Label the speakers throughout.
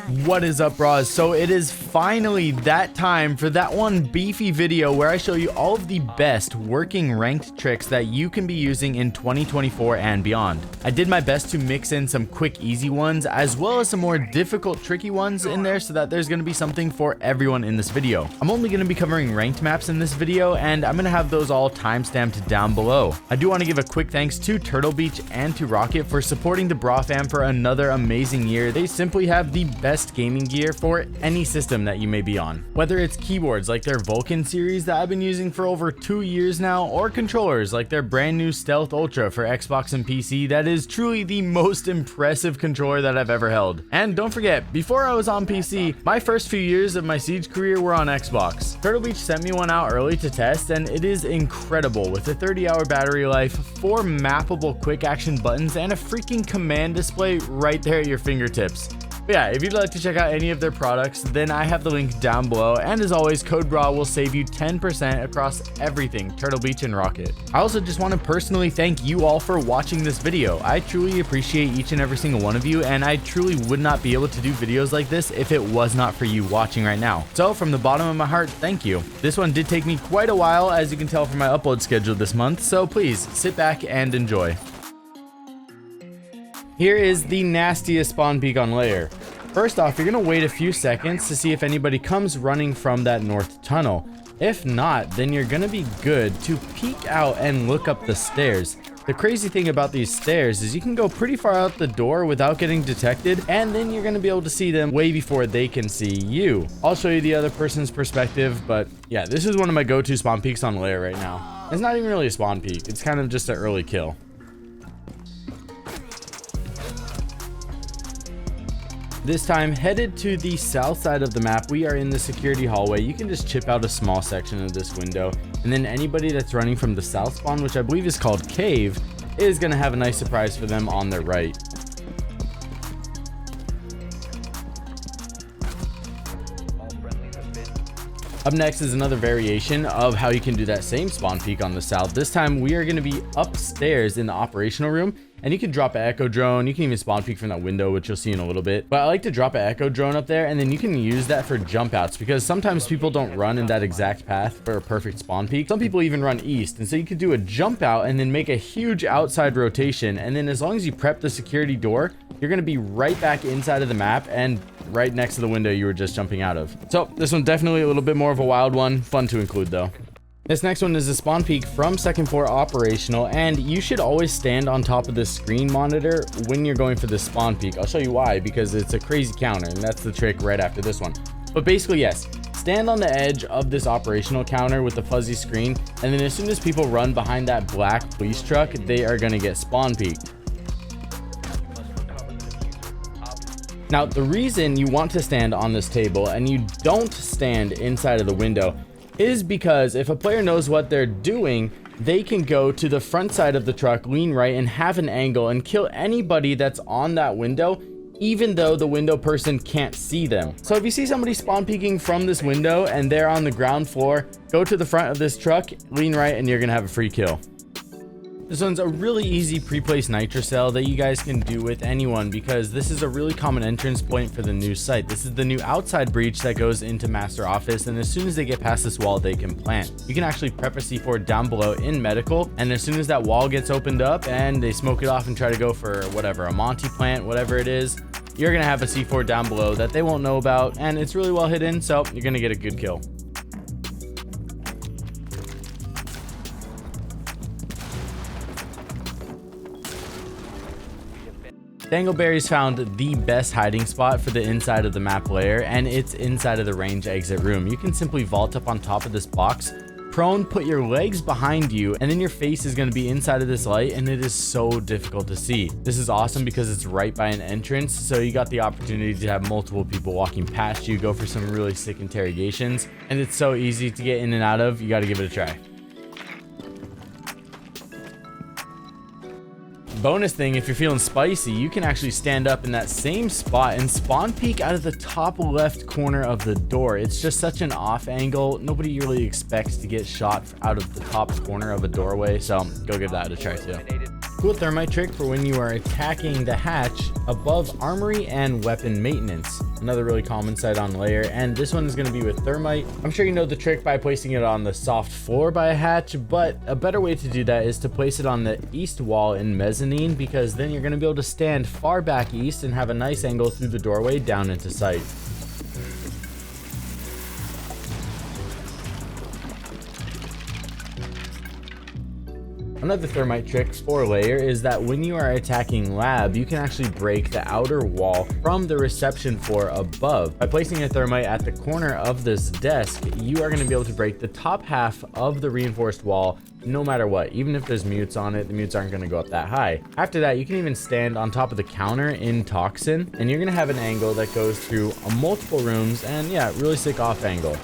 Speaker 1: What is up, bras? So it is finally that time for that one beefy video where I show you all of the best working ranked tricks that you can be using in 2024 and beyond. I did my best to mix in some quick easy ones as well as some more difficult tricky ones in there so that there's going to be something for everyone in this video. I'm only going to be covering ranked maps in this video, and I'm going to have those all timestamped down below. I do want to give a quick thanks to Turtle Beach and to Roccat for supporting the Brah fam for another amazing year. They simply have the best gaming gear for any system that you may be on. Whether it's keyboards like their Vulcan series that I've been using for over 2 years now, or controllers like their brand new Stealth Ultra for Xbox and PC that is truly the most impressive controller that I've ever held. And don't forget, before I was on PC, my first few years of my Siege career were on Xbox. Turtle Beach sent me one out early to test, and it is incredible with a 30-hour battery life, 4 mappable quick action buttons, and a freaking command display right there at your fingertips. But yeah, if you'd like to check out any of their products, then I have the link down below, and as always, code BRAH will save you 10% across everything Turtle Beach and Roccat. I also just want to personally thank you all for watching this video. I truly appreciate each and every single one of you, and I truly would not be able to do videos like this if it was not for you watching right now. So from the bottom of my heart, thank you. This one did take me quite a while, as you can tell from my upload schedule this month, so please sit back and enjoy. Here is the nastiest spawn peek on Lair. First off, you're going to wait a few seconds to see if anybody comes running from that north tunnel. If not, then you're going to be good to peek out and look up the stairs. The crazy thing about these stairs is you can go pretty far out the door without getting detected, and then you're going to be able to see them way before they can see you. I'll show you the other person's perspective, but yeah, this is one of my go-to spawn peeks on Lair right now. It's not even really a spawn peek, it's kind of just an early kill. This time, headed to the south side of the map, we are in the security hallway. You can just chip out a small section of this window, and then anybody that's running from the south spawn, which I believe is called Cave, is going to have a nice surprise for them on their right. Up next is another variation of how you can do that same spawn peek on the south. This time we are going to be upstairs in the operational room, and you can drop an echo drone. You can even spawn peek from that window, which you'll see in a little bit. But I like to drop an echo drone up there, and then you can use that for jump outs, because sometimes people don't run in that exact path for a perfect spawn peek. Some people even run east, and so you could do a jump out and then make a huge outside rotation, and then as long as you prep the security door, you're going to be right back inside of the map and right next to the window you were just jumping out of. So this one's definitely a little bit more of a wild one. Fun to include though. This next one is a spawn peek from second floor operational, and you should always stand on top of this screen monitor when you're going for this spawn peek. I'll show you why, because it's a crazy counter, and that's the trick right after this one. But basically, yes, stand on the edge of this operational counter with the fuzzy screen, and then as soon as people run behind that black police truck, they are going to get spawn peeked. Now, the reason you want to stand on this table and you don't stand inside of the window is because if a player knows what they're doing, they can go to the front side of the truck, lean right, and have an angle and kill anybody that's on that window, even though the window person can't see them. So if you see somebody spawn peeking from this window and they're on the ground floor, go to the front of this truck, lean right, and you're gonna have a free kill. This one's a really easy pre-placed nitrocell that you guys can do with anyone, because this is a really common entrance point for the new site. This is the new outside breach that goes into master office, and as soon as they get past this wall, they can plant. You can actually prep a C4 down below in medical, and as soon as that wall gets opened up and they smoke it off and try to go for whatever, a Monty plant, whatever it is, you're gonna have a C4 down below that they won't know about, and it's really well hidden, so you're gonna get a good kill. Dangleberry's found the best hiding spot for the inside of the map layer, and it's inside of the range exit room. You can simply vault up on top of this box, prone, put your legs behind you, and then your face is going to be inside of this light, and it is so difficult to see. This is awesome because it's right by an entrance, so you got the opportunity to have multiple people walking past you, go for some really sick interrogations, and it's so easy to get in and out of. You got to give it a try. Bonus thing, if you're feeling spicy, you can actually stand up in that same spot and spawn peek out of the top left corner of the door. It's just such an off angle. Nobody really expects to get shot out of the top corner of a doorway, so go give that a try too. Cool thermite trick for when you are attacking the hatch above armory and weapon maintenance. Another really common sight on Lair, and this one is going to be with thermite. I'm sure you know the trick by placing it on the soft floor by a hatch, but a better way to do that is to place it on the east wall in mezzanine, because then you're going to be able to stand far back east and have a nice angle through the doorway down into sight. Another thermite trick for Lair is that when you are attacking lab, you can actually break the outer wall from the reception floor above. By placing a thermite at the corner of this desk, you are going to be able to break the top half of the reinforced wall no matter what. Even if there's mutes on it, the mutes aren't going to go up that high. After that, you can even stand on top of the counter in Toxin, and you're going to have an angle that goes through multiple rooms, and yeah, really sick off angle.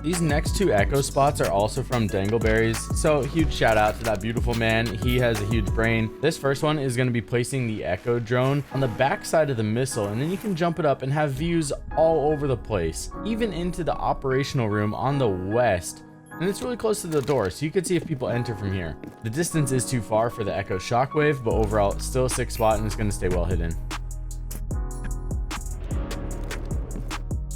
Speaker 1: These next two echo spots are also from Dangleberries, so huge shout out to that beautiful man. He has a huge brain. This first one is going to be placing the echo drone on the back side of the missile, and then you can jump it up and have views all over the place, even into the operational room on the west. And it's really close to the door, so you can see if people enter from here. The distance is too far for the echo shockwave, but overall it's still a sick spot and it's going to stay well hidden.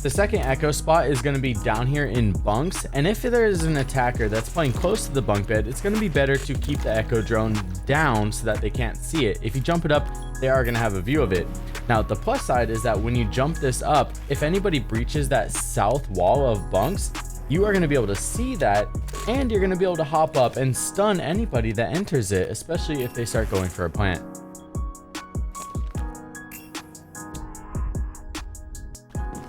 Speaker 1: The second echo spot is going to be down here in bunks, and if there is an attacker that's playing close to the bunk bed, it's going to be better to keep the echo drone down so that they can't see it. If you jump it up, they are going to have a view of it. Now, the plus side is that when you jump this up, if anybody breaches that south wall of bunks, you are going to be able to see that, and you're going to be able to hop up and stun anybody that enters it, especially if they start going for a plant.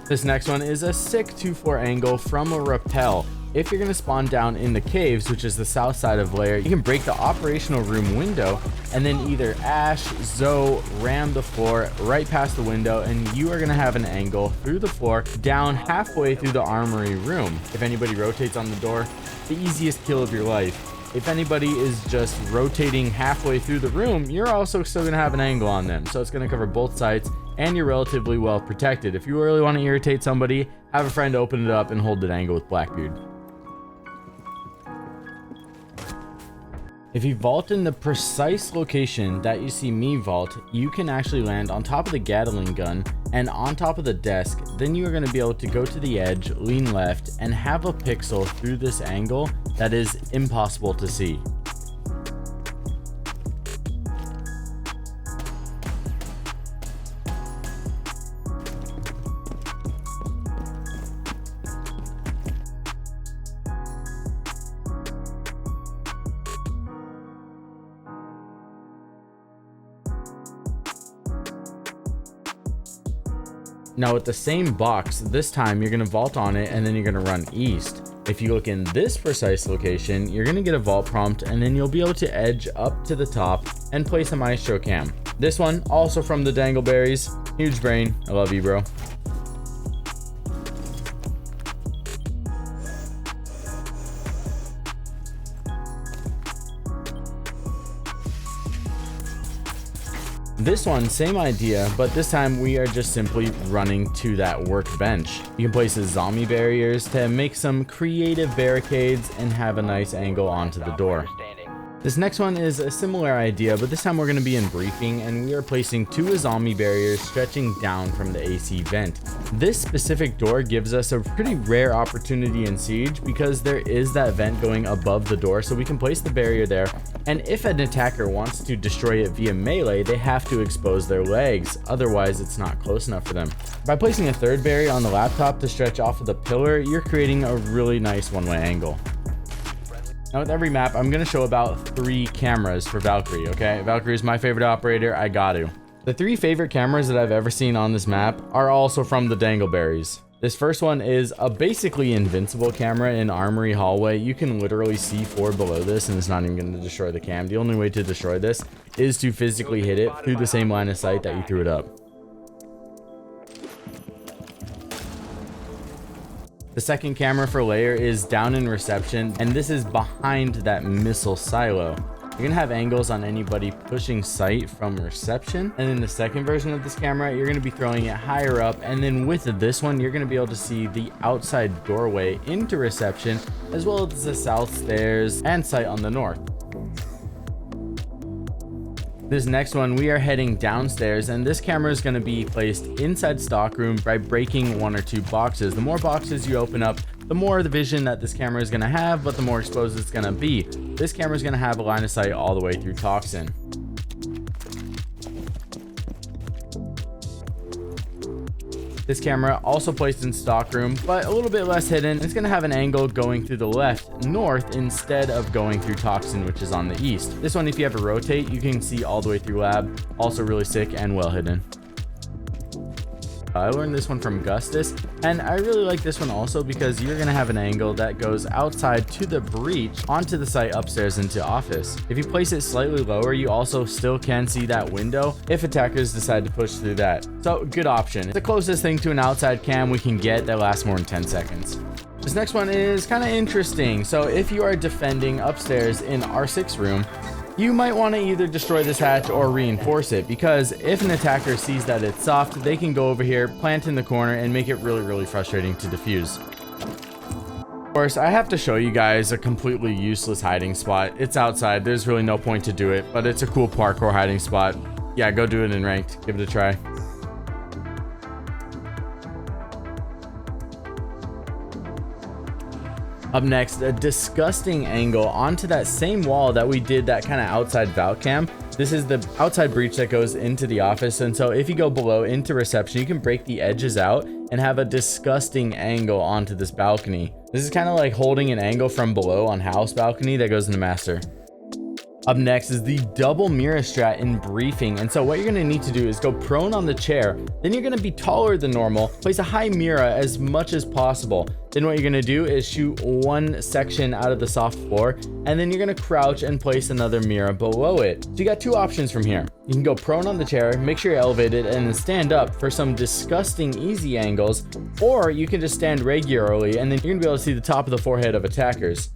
Speaker 1: This next one is a sick 2-4 angle from a rappel. If you're going to spawn down in the caves, which is the south side of Lair, you can break the operational room window and then either Ash, Zoe, ram the floor right past the window, and you are going to have an angle through the floor down halfway through the armory room. If anybody rotates on the door, the easiest kill of your life. If anybody is just rotating halfway through the room, you're also still going to have an angle on them. So it's going to cover both sides, and you're relatively well protected. If you really want to irritate somebody, have a friend open it up and hold an angle with Blackbeard. If you vault in the precise location that you see me vault, you can actually land on top of the Gatling gun and on top of the desk. Then you are going to be able to go to the edge, lean left, and have a pixel through this angle that is impossible to see. Now with the same box, this time you're going to vault on it and then you're going to run east. If you look in this precise location, you're going to get a vault prompt, and then you'll be able to edge up to the top and place a maestro cam. This one also from the Dangleberries. Huge brain. I love you, bro. This one, same idea, but this time we are just simply running to that workbench. You can place zombie barriers to make some creative barricades and have a nice angle onto the door. This next one is a similar idea, but this time we're going to be in briefing, and we are placing 2 zombie barriers stretching down from the AC vent. This specific door gives us a pretty rare opportunity in Siege because there is that vent going above the door, so we can place the barrier there, and if an attacker wants to destroy it via melee, they have to expose their legs, otherwise it's not close enough for them. By placing a third barrier on the laptop to stretch off of the pillar, you're creating a really nice one-way angle. Now with every map, I'm going to show about 3 cameras for Valkyrie, okay? Valkyrie is my favorite operator, I got to. The 3 favorite cameras that I've ever seen on this map are also from the Dangleberries. This first one is a basically invincible camera in Armory Hallway. You can literally see 4 below this, and it's not even going to destroy the cam. The only way to destroy this is to physically hit it through the same line of sight that you threw it up. The second camera for Lair is down in reception, and this is behind that missile silo. You're gonna have angles on anybody pushing sight from reception. And in the second version of this camera, you're gonna be throwing it higher up. And then with this one, you're gonna be able to see the outside doorway into reception, as well as the south stairs and sight on the north. This next one, we are heading downstairs, and this camera is going to be placed inside stockroom by breaking 1 or 2 boxes. The more boxes you open up, the more the vision that this camera is going to have, but the more exposed it's going to be. This camera is going to have a line of sight all the way through toxin. This camera also placed in stockroom, but a little bit less hidden. It's going to have an angle going through the left north instead of going through toxin, which is on the east. This one, if you ever rotate, you can see all the way through lab. Also really sick and well hidden. I learned this one from Gustus, and I really like this one also because you're going to have an angle that goes outside to the breach onto the site upstairs into office. If you place it slightly lower, you also still can see that window if attackers decide to push through that. So good option. It's the closest thing to an outside cam we can get that lasts more than 10 seconds. This next one is kind of interesting. So if you are defending upstairs in R6 room, you might want to either destroy this hatch or reinforce it, because if an attacker sees that it's soft, they can go over here, plant in the corner, and make it really frustrating to defuse. Of course, I have to show you guys a completely useless hiding spot. It's outside, there's really no point to do it, but it's a cool parkour hiding spot. Yeah, go do it in ranked, give it a try. Up next, a disgusting angle onto that same wall that we did that kind of outside vault cam. This is the outside breach that goes into the office, and so if you go below into reception, you can break the edges out and have a disgusting angle onto this balcony. This is kind of like holding an angle from below on house balcony that goes into master. Up next is the double mirror strat in briefing, and so what you're going to need to do is go prone on the chair, then you're going to be taller than normal, place a high mirror as much as possible. Then what you're going to do is shoot one section out of the soft floor, and then you're going to crouch and place another mirror below it. So you got 2 options from here. You can go prone on the chair, make sure you're elevated, and then stand up for some disgusting easy angles, or you can just stand regularly, and then you're going to be able to see the top of the forehead of attackers.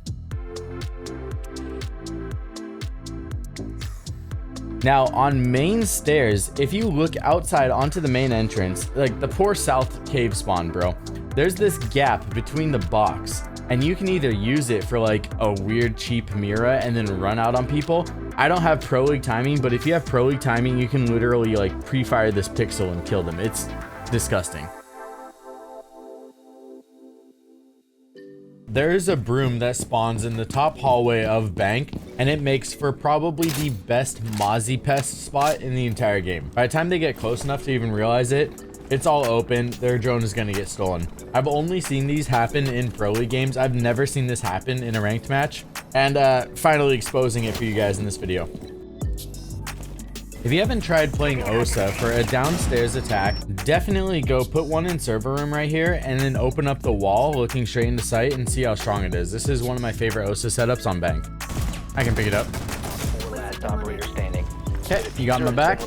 Speaker 1: Now on main stairs, if you look outside onto the main entrance, like the poor south cave spawn, bro, there's this gap between the box, and you can either use it for like a weird cheap mirror and then run out on people. I don't have Pro League timing, but if you have Pro League timing, you can literally like pre-fire this pixel and kill them. It's disgusting. There is a broom that spawns in the top hallway of Bank, and it makes for probably the best Mozzie pest spot in the entire game. By the time they get close enough to even realize it, it's all open. Their drone is going to get stolen. I've only seen these happen in Pro League games. I've never seen this happen in a ranked match, and finally exposing it for you guys in this video. If you haven't tried playing OSA for a downstairs attack, definitely go put one in server room right here and then open up the wall looking straight into sight and see how strong it is. This is one of my favorite OSA setups on Bank. I can pick it up.
Speaker 2: Last operator standing.
Speaker 1: Okay, you got my back.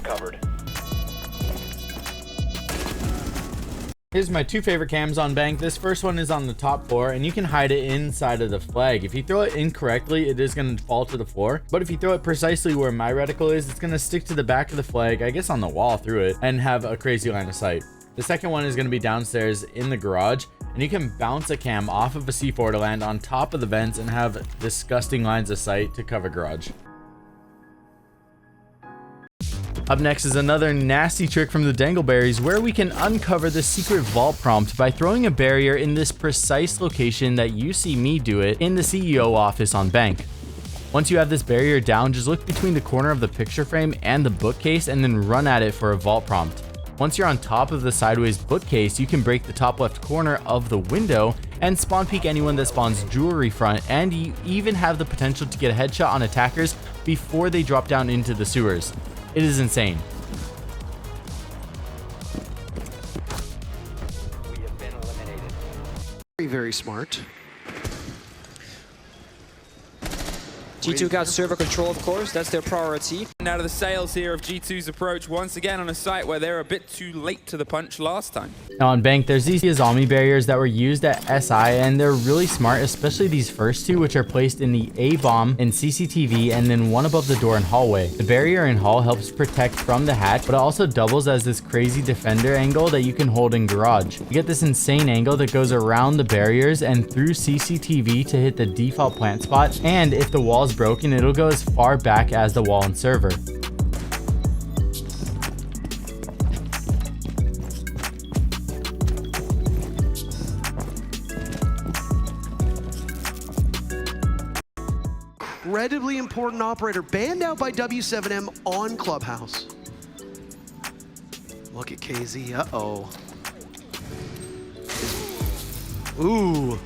Speaker 1: Here's my 2 favorite cams on Bank. This first one is on the top floor, and you can hide it inside of the flag. If you throw it incorrectly, it is going to fall to the floor, but if you throw it precisely where my reticle is, it's going to stick to the back of the flag, I guess on the wall through it, and have a crazy line of sight. The second one is going to be downstairs in the garage, and you can bounce a cam off of a C4 to land on top of the vents and have disgusting lines of sight to cover garage. Up next is another nasty trick from the Dangleberries, where we can uncover the secret vault prompt by throwing a barrier in this precise location that you see me do it in the CEO office on Bank. Once you have this barrier down, just look between the corner of the picture frame and the bookcase and then run at it for a vault prompt. Once you're on top of the sideways bookcase, you can break the top left corner of the window and spawn peek anyone that spawns jewelry front, and you even have the potential to get a headshot on attackers before they drop down into the sewers. It is insane.
Speaker 2: We have been eliminated.
Speaker 3: Very, very smart. G2 got server control, of course. That's their priority.
Speaker 4: And out of the sails here of G2's approach, once again on a site where they're a bit too late to the punch last time.
Speaker 1: Now on Bank, there's these zombie barriers that were used at SI, and they're really smart, especially these first two, which are placed in the A bomb and CCTV, and then one above the door in hallway. The barrier in hall helps protect from the hatch, but it also doubles as this crazy defender angle that you can hold in garage. You get this insane angle that goes around the barriers and through CCTV to hit the default plant spot, and if the wall is broken, it'll go as far back as the wall and server.
Speaker 5: Incredibly important operator banned out by W7M on Clubhouse. Look at KZ, uh-oh. Ooh.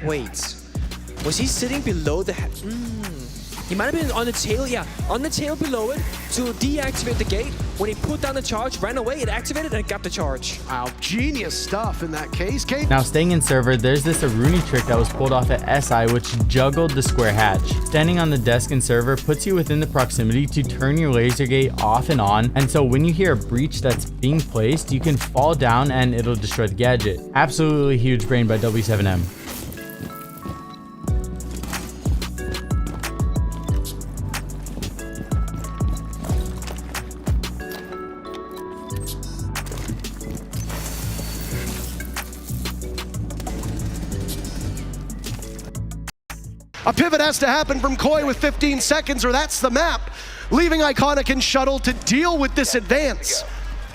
Speaker 3: Wait, was he sitting below the He might have been on the tail, yeah, on the tail below it to deactivate the gate. When he put down the charge, ran away, it activated and it got the charge.
Speaker 5: Wow, genius stuff in that case.
Speaker 1: Now staying in server, there's this Aruni trick that was pulled off at SI, which juggled the square hatch. Standing on the desk in server puts you within the proximity to turn your laser gate off and on, and so when you hear a breach that's being placed, you can fall down and it'll destroy the gadget. Absolutely huge brain by W7M.
Speaker 5: A pivot has to happen from Koi with 15 seconds, or that's the map, leaving Iconic and Shuttle to deal with this advance.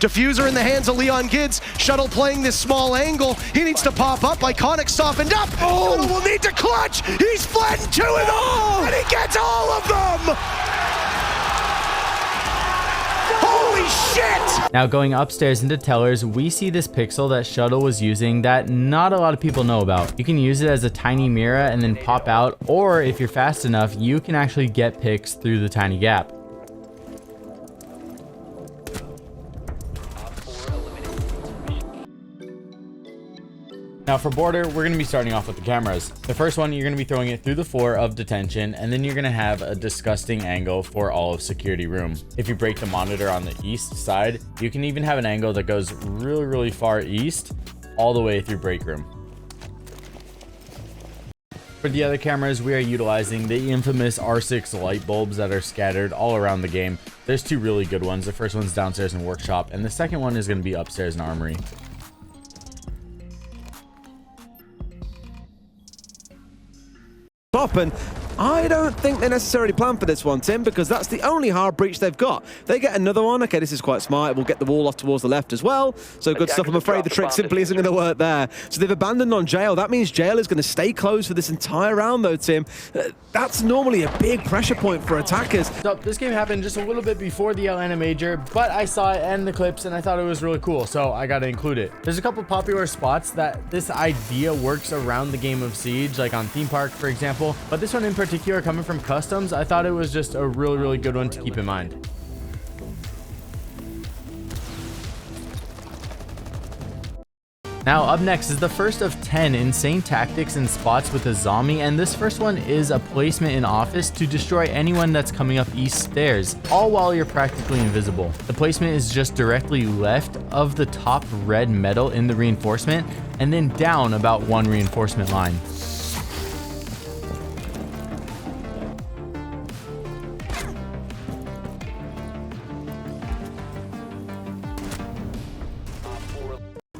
Speaker 5: Diffuser in the hands of Leon Gids. Shuttle playing this small angle. He needs to pop up. Iconic softened up. Shuttle will need to clutch. He's flattened two of them, and he gets all of them. Holy shit!
Speaker 1: Now going upstairs into tellers, we see this pixel that Shuttle was using that not a lot of people know about. You can use it as a tiny mirror and then pop out, or if you're fast enough, you can actually get picks through the tiny gap. Now for border, we're going to be starting off with the cameras. The first one, you're going to be throwing it through the floor of detention, and then you're going to have a disgusting angle for all of security room. If you break the monitor on the east side, you can even have an angle that goes really, really far east, all the way through break room. For the other cameras, we are utilizing the infamous R6 light bulbs that are scattered all around the game. There's two really good ones. The first one's downstairs in workshop, and the second one is going to be upstairs in armory.
Speaker 6: And I don't think they necessarily planned for this one, Tim, because that's the only hard breach they've got. They get another one. Okay, this is quite smart. We'll get the wall off towards the left as well. So good stuff. I'm afraid the trick simply isn't going to work there. So they've abandoned on Jail. That means Jail is going to stay closed for this entire round, though, Tim. That's normally a big pressure point for attackers.
Speaker 1: So this game happened just a little bit before the Atlanta Major, but I saw it and the clips and I thought it was really cool, so I got to include it. There's a couple popular spots that this idea works around the game of Siege, like on Themepark, for example, but this one in particular, coming from Customs, I thought it was just a really, really good one to keep in mind. Now up next is the first of 10 insane tactics and spots with a zombie, and this first one is a placement in office to destroy anyone that's coming up east stairs, all while you're practically invisible. The placement is just directly left of the top red metal in the reinforcement, and then down about one reinforcement line.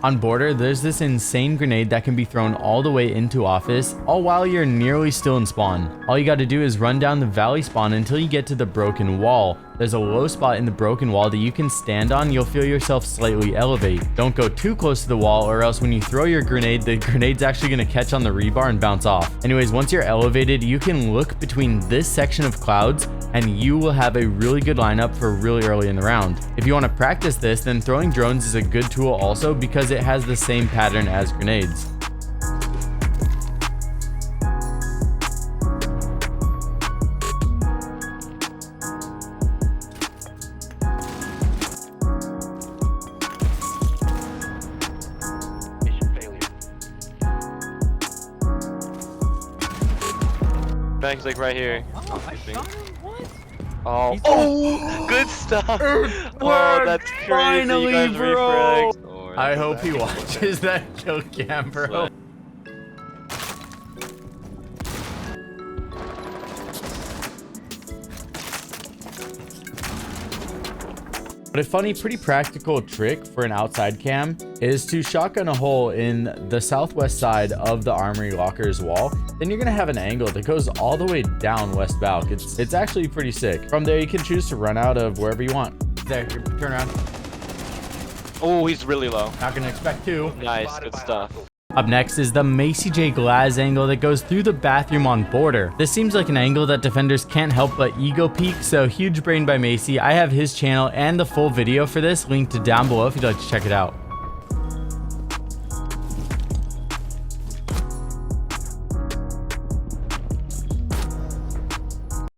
Speaker 1: On border, there's this insane grenade that can be thrown all the way into office, all while you're nearly still in spawn. All you got to do is run down the valley spawn until you get to the broken wall. There's a low spot in the broken wall that you can stand on. You'll feel yourself slightly elevate. Don't go too close to the wall, or else when you throw your grenade, the grenade's actually going to catch on the rebar and bounce off. Anyways, once you're elevated, you can look between this section of clouds and you will have a really good lineup for really early in the round. If you want to practice this, then throwing drones is a good tool also because it has the same pattern as grenades.
Speaker 7: man. He's like right here.
Speaker 4: What?
Speaker 7: Oh, good stuff. Oh, that's crazy.
Speaker 1: Finally,
Speaker 7: you guys
Speaker 1: bro.
Speaker 7: refragged. Oh,
Speaker 1: I
Speaker 7: that's
Speaker 1: hope he
Speaker 7: actually
Speaker 1: watches that kill cam, bro.
Speaker 7: Slay.
Speaker 1: But a funny, pretty practical trick for an outside cam is to shotgun a hole in the southwest side of the armory locker's wall. Then you're gonna have an angle that goes all the way down West Balk. It's actually pretty sick. From there, you can choose to run out of wherever you want. There, turn around.
Speaker 7: Oh, he's really low.
Speaker 1: Not gonna expect two.
Speaker 7: Nice, good stuff.
Speaker 1: Up next is the Macy J Glass angle that goes through the bathroom on border. This seems like an angle that defenders can't help but ego peek, so huge brain by Macy. I have his channel and the full video for this linked down below if you'd like to check it out.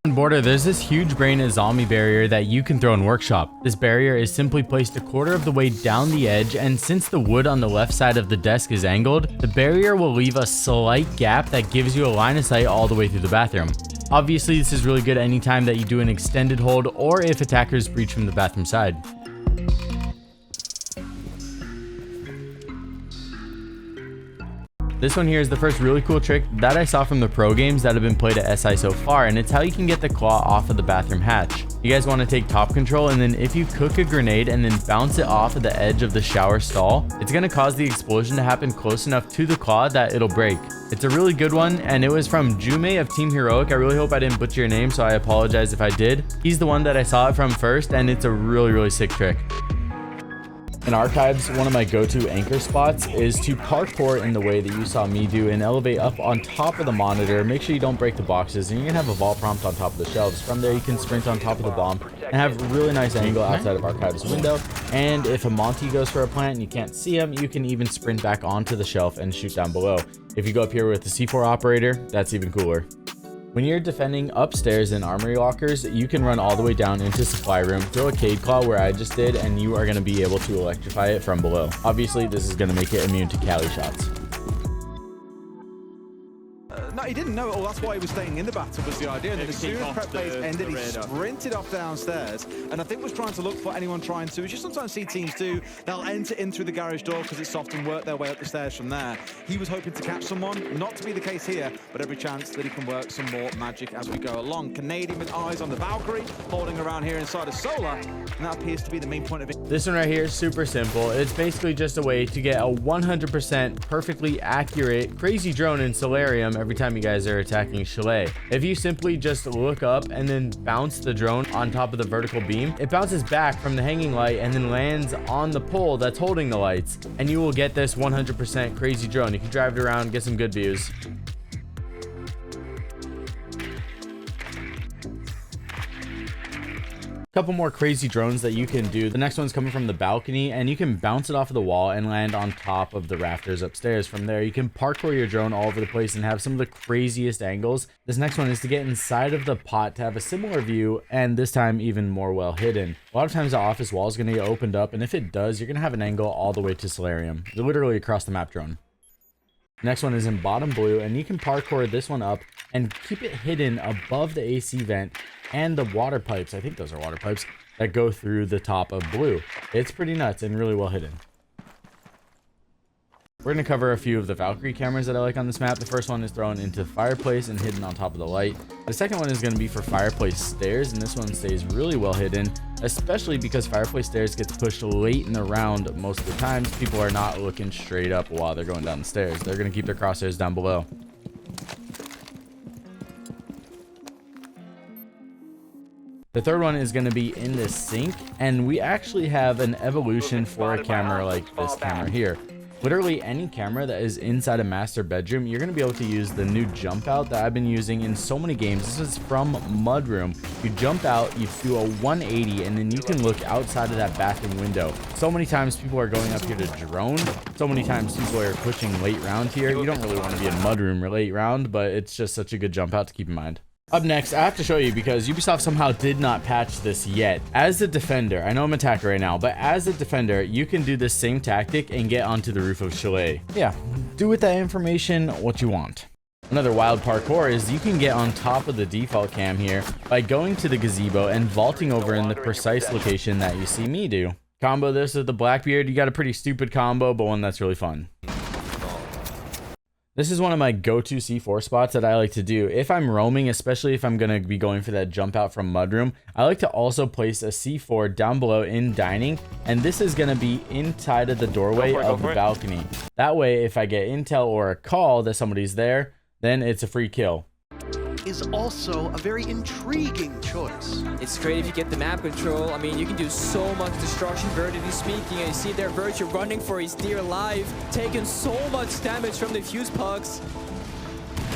Speaker 1: On border, there's this huge brain zombie barrier that you can throw in workshop. This barrier is simply placed a quarter of the way down the edge, and since the wood on the left side of the desk is angled, the barrier will leave a slight gap that gives you a line of sight all the way through the bathroom. Obviously, this is really good anytime that you do an extended hold or if attackers breach from the bathroom side. This one here is the first really cool trick that I saw from the pro games that have been played at SI so far, and it's how you can get the claw off of the bathroom hatch. You guys want to take top control, and then if you cook a grenade and then bounce it off of the edge of the shower stall, it's going to cause the explosion to happen close enough to the claw that it'll break. It's a really good one, and it was from Jume of Team Heroic. I really hope I didn't butcher your name, so I apologize if I did. He's the one that I saw it from first, and it's a really sick trick. In archives, one of my go-to anchor spots is to parkour in the way that you saw me do and elevate up on top of the monitor. Make sure you don't break the boxes, and you're gonna have a vault prompt on top of the shelves. From there, you can sprint on top of the bomb and have a really nice angle outside of archives window. And if a Monty goes for a plant and you can't see him, you can even sprint back onto the shelf and shoot down below. If you go up here with the C4 operator, that's even cooler. When you're defending upstairs in armory lockers, you can run all the way down into supply room, throw a Cade Claw where I just did, and you are going to be able to electrify it from below. Obviously, this is going to make it immune to Cali shots.
Speaker 8: No, he didn't know it all. That's why he was staying in the battle, was the idea. And then as soon as prep phase ended, he sprinted off downstairs. And I think was trying to look for anyone trying to, which you sometimes see teams do. They'll enter in through the garage door because it's soft and work their way up the stairs from there. He was hoping to catch someone. Not to be the case here, but every chance that he can work some more magic as we go along. Canadian with eyes on the Valkyrie, holding around here inside of Solar. And that appears to be the main point of it.
Speaker 1: This one right here is super simple. It's basically just a way to get a 100% perfectly accurate crazy drone in Solarium every time you guys are attacking Chalet. If you simply just look up and then bounce the drone on top of the vertical beam, it bounces back from the hanging light and then lands on the pole that's holding the lights, and you will get this 100% crazy drone. You can drive it around, get some good views. Couple more crazy drones that you can do. The next one's coming from the balcony, and you can bounce it off of the wall and land on top of the rafters upstairs. From there, you can parkour your drone all over the place and have some of the craziest angles. This next one is to get inside of the pot to have a similar view, and this time even more well hidden. A lot of times the office wall is going to get opened up, and if it does, you're going to have an angle all the way to Solarium. You're literally across the map drone. Next one is in bottom blue, and you can parkour this one up and keep it hidden above the AC vent and the water pipes. I think those are water pipes that go through the top of blue. It's pretty nuts and really well hidden. We're going to cover a few of the Valkyrie cameras that I like on this map. The first one is thrown into fireplace and hidden on top of the light. The second one is going to be for fireplace stairs, and this one stays really well hidden, especially because fireplace stairs gets pushed late in the round most of the times. People are not looking straight up while they're going down the stairs. They're going to keep their crosshairs down below. The third one is going to be in the sink, and we actually have an evolution for a camera like this camera here. Literally any camera that is inside a master bedroom, you're going to be able to use the new jump out that I've been using in so many games. This is from Mudroom. You jump out, you do a 180, and then you can look outside of that bathroom window. So many times people are going up here to drone. So many times people are pushing late round here. You don't really want to be in Mudroom late round, but it's just such a good jump out to keep in mind. Up next, I have to show you because Ubisoft somehow did not patch this yet. As a defender, I know I'm attacker right now, but as a defender, you can do this same tactic and get onto the roof of Chalet. Yeah, do with that information what you want. Another wild parkour is you can get on top of the default cam here by going to the gazebo and vaulting over in the precise location that you see me do. Combo this with the Blackbeard. You got a pretty stupid combo, but one that's really fun. This is one of my go-to C4 spots that I like to do. If I'm roaming, especially if I'm going to be going for that jump out from mudroom, I like to also place a C4 down below in dining, and this is going to be inside of the doorway of the balcony. That way, if I get intel or a call that somebody's there, then it's a free kill.
Speaker 5: Is also a very intriguing choice.
Speaker 3: It's great if you get the map control. I mean, you can do so much destruction, vertically speaking. And you see there, Virtue running for his dear life, taking so much damage from the fuse pucks.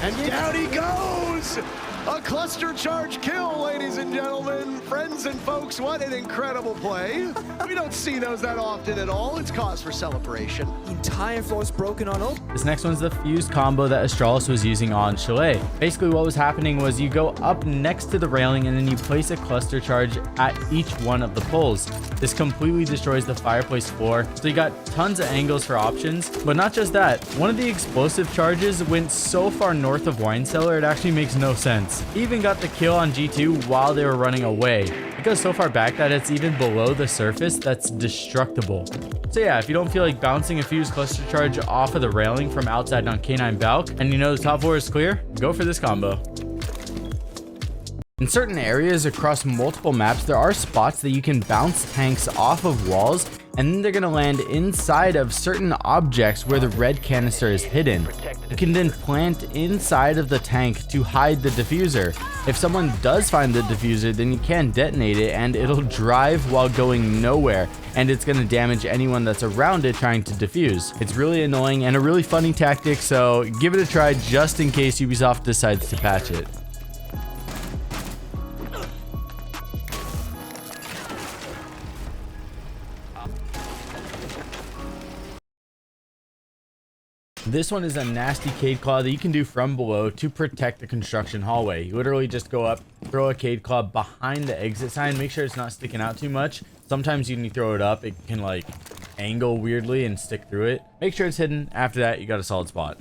Speaker 5: And down he goes! A cluster charge kill, ladies and gentlemen. Friends and folks, what an incredible play. We don't see those that often at all. It's cause for celebration.
Speaker 3: The entire floor is broken on ult.
Speaker 1: This next one's the fused combo that Astralis was using on Chalet. Basically what was happening was you go up next to the railing and then you place a cluster charge at each one of the poles. This completely destroys the fireplace floor, so you got tons of angles for options. But not just that, one of the explosive charges went so far north of Wine Cellar it actually makes no sense. He even got the kill on G2 while they were running away. It goes so far back that it's even below the surface that's destructible. So yeah, if you don't feel like bouncing a fused cluster charge off of the railing from outside on K9 Balk and you know the top floor is clear, go for this combo. In certain areas across multiple maps, there are spots that you can bounce tanks off of walls and then they're going to land inside of certain objects where the red canister is hidden. You can then plant inside of the tank to hide the diffuser. If someone does find the diffuser, then you can detonate it and it'll drive while going nowhere, and it's going to damage anyone that's around it trying to defuse. It's really annoying and a really funny tactic, so give it a try just in case Ubisoft decides to patch it. This one is a nasty Cade Claw that you can do from below to protect the construction hallway. You literally just go up, throw a Cade Claw behind the exit sign, make sure it's not sticking out too much. Sometimes when you throw it up, it can like angle weirdly and stick through it. Make sure it's hidden. After that, you got a solid spot.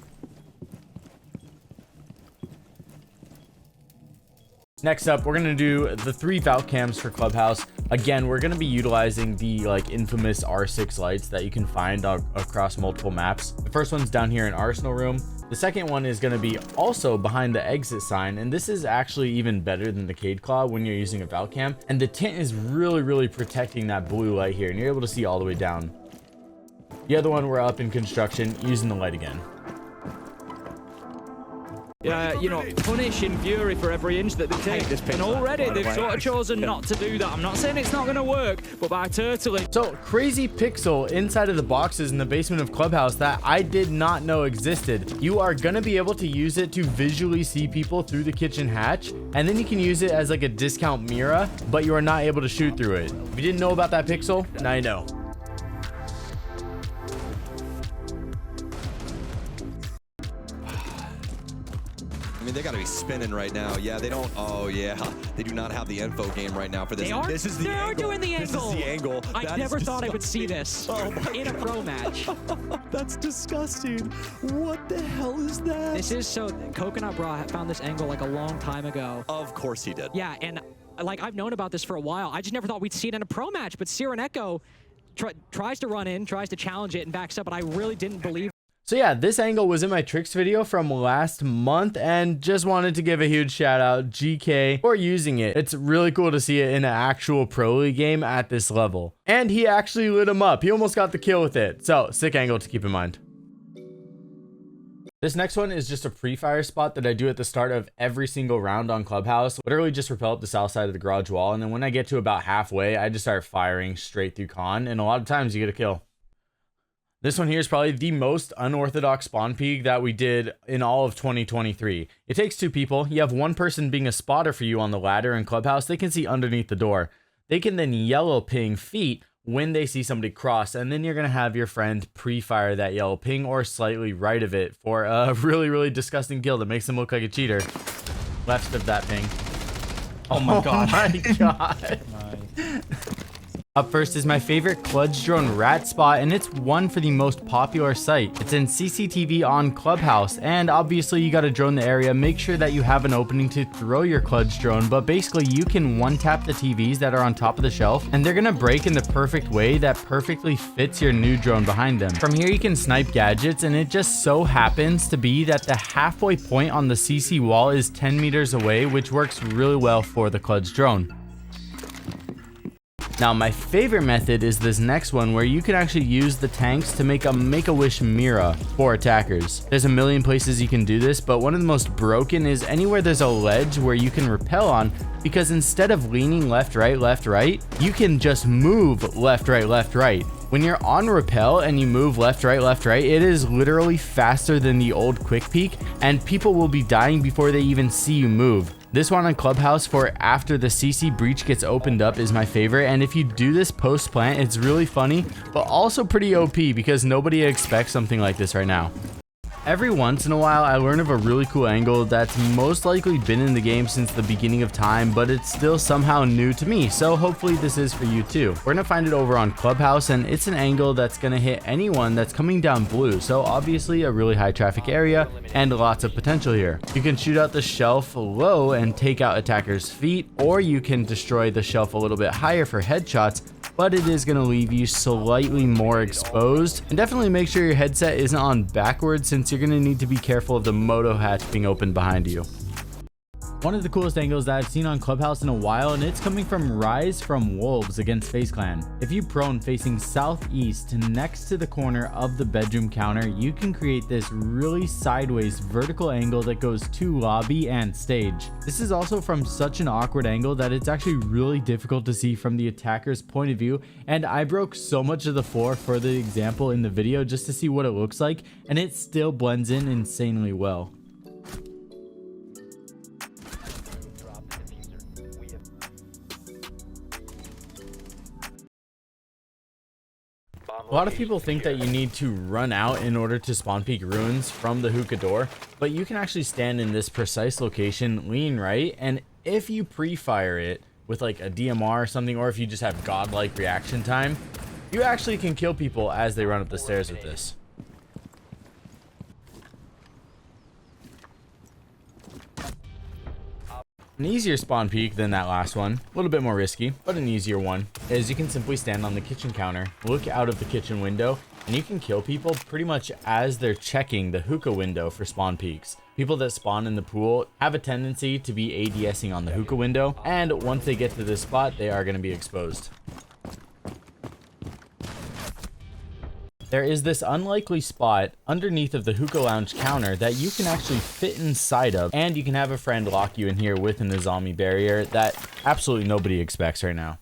Speaker 1: Next up, we're gonna do the 3 Valk cams for Clubhouse. Again, we're gonna be utilizing the like infamous R6 lights that you can find across multiple maps. The first one's down here in Arsenal Room. The second one is gonna be also behind the exit sign, and this is actually even better than the Cade Claw when you're using a Valk cam. And the tint is really protecting that blue light here, and you're able to see all the way down. The other one, we're up in construction using the light again.
Speaker 9: You know, punish in Fury for every inch that they take. And already they've sort of chosen not to do that. I'm not saying it's not going to work, but by turtling.
Speaker 1: So, crazy pixel inside of the boxes in the basement of Clubhouse that I did not know existed. You are going to be able to use it to visually see people through the kitchen hatch, and then you can use it as like a discount mirror, but you are not able to shoot through it. If you didn't know about that pixel, now you know.
Speaker 10: I mean, they got to be spinning right now. Yeah, they don't. Oh, yeah. They do not have the info game right now for this. This is the angle.
Speaker 9: They're doing the angle.
Speaker 10: This is the angle.
Speaker 9: I never thought I would see this in a pro match.
Speaker 6: That's disgusting. What the hell is that?
Speaker 9: This is so. Coconut Brah found this angle like a long time ago.
Speaker 10: Of course he did.
Speaker 9: Yeah, and like I've known about this for a while. I just never thought we'd see it in a pro match. But Siren Echo tries to run in, tries to challenge it, and backs up. But I really didn't believe.
Speaker 1: So yeah, this angle was in my tricks video from last month, and just wanted to give a huge shout out GK for using it. It's really cool to see it in an actual Pro League game at this level. And he actually lit him up. He almost got the kill with it. So sick angle to keep in mind. This next one is just a pre-fire spot that I do at the start of every single round on Clubhouse. Literally just rappel up the south side of the garage wall, and then when I get to about halfway, I just start firing straight through con, and a lot of times you get a kill. This one here is probably the most unorthodox spawn peek that we did in all of 2023. It takes 2 people. You have one person being a spotter for you on the ladder in Clubhouse. They can see underneath the door. They can then yellow ping feet when they see somebody cross, and then you're going to have your friend pre-fire that yellow ping or slightly right of it for a really disgusting kill that makes them look like a cheater. Left of that ping.
Speaker 11: Oh my god.
Speaker 1: Oh my god. Up first is my favorite Kludge drone rat spot, and it's one for the most popular site. It's in CCTV on Clubhouse, and obviously you gotta drone the area, make sure that you have an opening to throw your Kludge drone, but basically you can one tap the TVs that are on top of the shelf, and they're gonna break in the perfect way that perfectly fits your new drone behind them. From here you can snipe gadgets, and it just so happens to be that the halfway point on the CC wall is 10 meters away, which works really well for the Kludge drone. Now my favorite method is this next one, where you can actually use the tanks to make a Make-A-Wish mirror for attackers. There's a million places you can do this, but one of the most broken is anywhere there's a ledge where you can rappel on, because instead of leaning left, right, you can just move left, right. When you're on rappel and you move left, right, it is literally faster than the old quick peek, and people will be dying before they even see you move. This one on Clubhouse for after the CC breach gets opened up is my favorite, and if you do this post plant, it's really funny, but also pretty OP because nobody expects something like this right now. Every once in a while, I learn of a really cool angle that's most likely been in the game since the beginning of time, but it's still somehow new to me, so hopefully this is for you too. We're gonna find it over on Clubhouse, and it's an angle that's gonna hit anyone that's coming down blue, so obviously a really high traffic area and lots of potential here. You can shoot out the shelf low and take out attackers' feet, or you can destroy the shelf a little bit higher for headshots, but it is going to leave you slightly more exposed. And definitely make sure your headset isn't on backwards, since you're going to need to be careful of the moto hatch being opened behind you. One of the coolest angles that I've seen on Clubhouse in a while, and it's coming from Rise from Wolves against FaZe Clan. If you prone facing southeast next to the corner of the bedroom counter, you can create this really sideways vertical angle that goes to lobby and stage. This is also from such an awkward angle that it's actually really difficult to see from the attacker's point of view, and I broke so much of the floor for the example in the video just to see what it looks like, and it still blends in insanely well. A lot of people think that you need to run out in order to spawn peek ruins from the hookah door, but you can actually stand in this precise location, lean right, and if you pre-fire it with like a DMR or something, or if you just have godlike reaction time, you actually can kill people as they run up the stairs with this. An easier spawn peek than that last one, a little bit more risky, but an easier one, is you can simply stand on the kitchen counter, look out of the kitchen window, and you can kill people pretty much as they're checking the hookah window for spawn peeks. People that spawn in the pool have a tendency to be ADSing on the hookah window, and once they get to this spot, they are going to be exposed. There is this unlikely spot underneath of the hookah lounge counter that you can actually fit inside of, and you can have a friend lock you in here with an Azami barrier that absolutely nobody expects right now.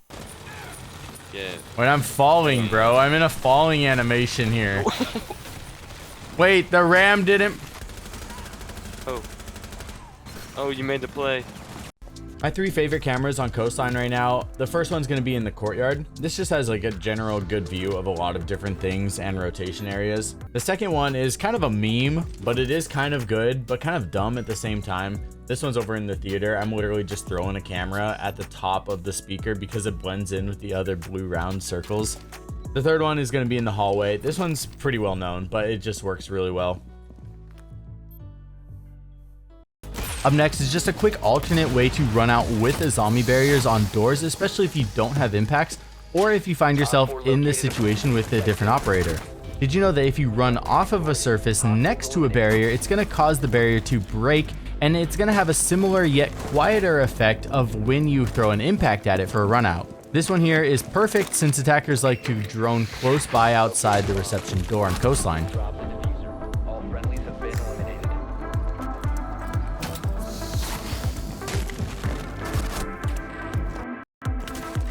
Speaker 7: Yeah.
Speaker 1: When I'm falling, bro, I'm in a falling animation here. Wait, the ram didn't...
Speaker 7: Oh, you made the play.
Speaker 1: My three favorite cameras on Coastline right now, the first one's going to be in the courtyard. This just has like a general good view of a lot of different things and rotation areas. The second one is kind of a meme, but it is kind of good, but kind of dumb at the same time. This one's over in the theater. I'm literally just throwing a camera at the top of the speaker because it blends in with the other blue round circles. The third one is going to be in the hallway. This one's pretty well known, but it just works really well. Up next is just a quick alternate way to run out with Azami barriers on doors, especially if you don't have impacts or if you find yourself in this situation with a different operator. Did you know that if you run off of a surface next to a barrier, it's going to cause the barrier to break, and it's going to have a similar yet quieter effect of when you throw an impact at it for a run out. This one here is perfect since attackers like to drone close by outside the reception door on Coastline.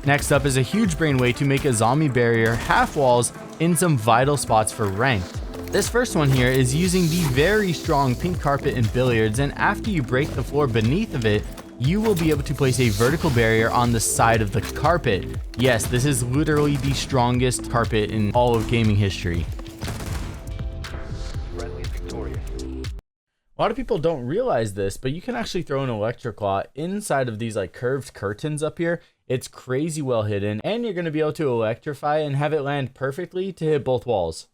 Speaker 1: Next up is a huge brain way to make a Azami barrier half walls in some vital spots for ranked. This first one here is using the very strong pink carpet in billiards, and after you break the floor beneath of it, you will be able to place a vertical barrier on the side of the carpet. Yes, this is literally the strongest carpet in all of gaming history. A lot of people don't realize this, but you can actually throw an electric claw inside of these like curved curtains up here. It's crazy well hidden, and you're going to be able to electrify and have it land perfectly to hit both walls.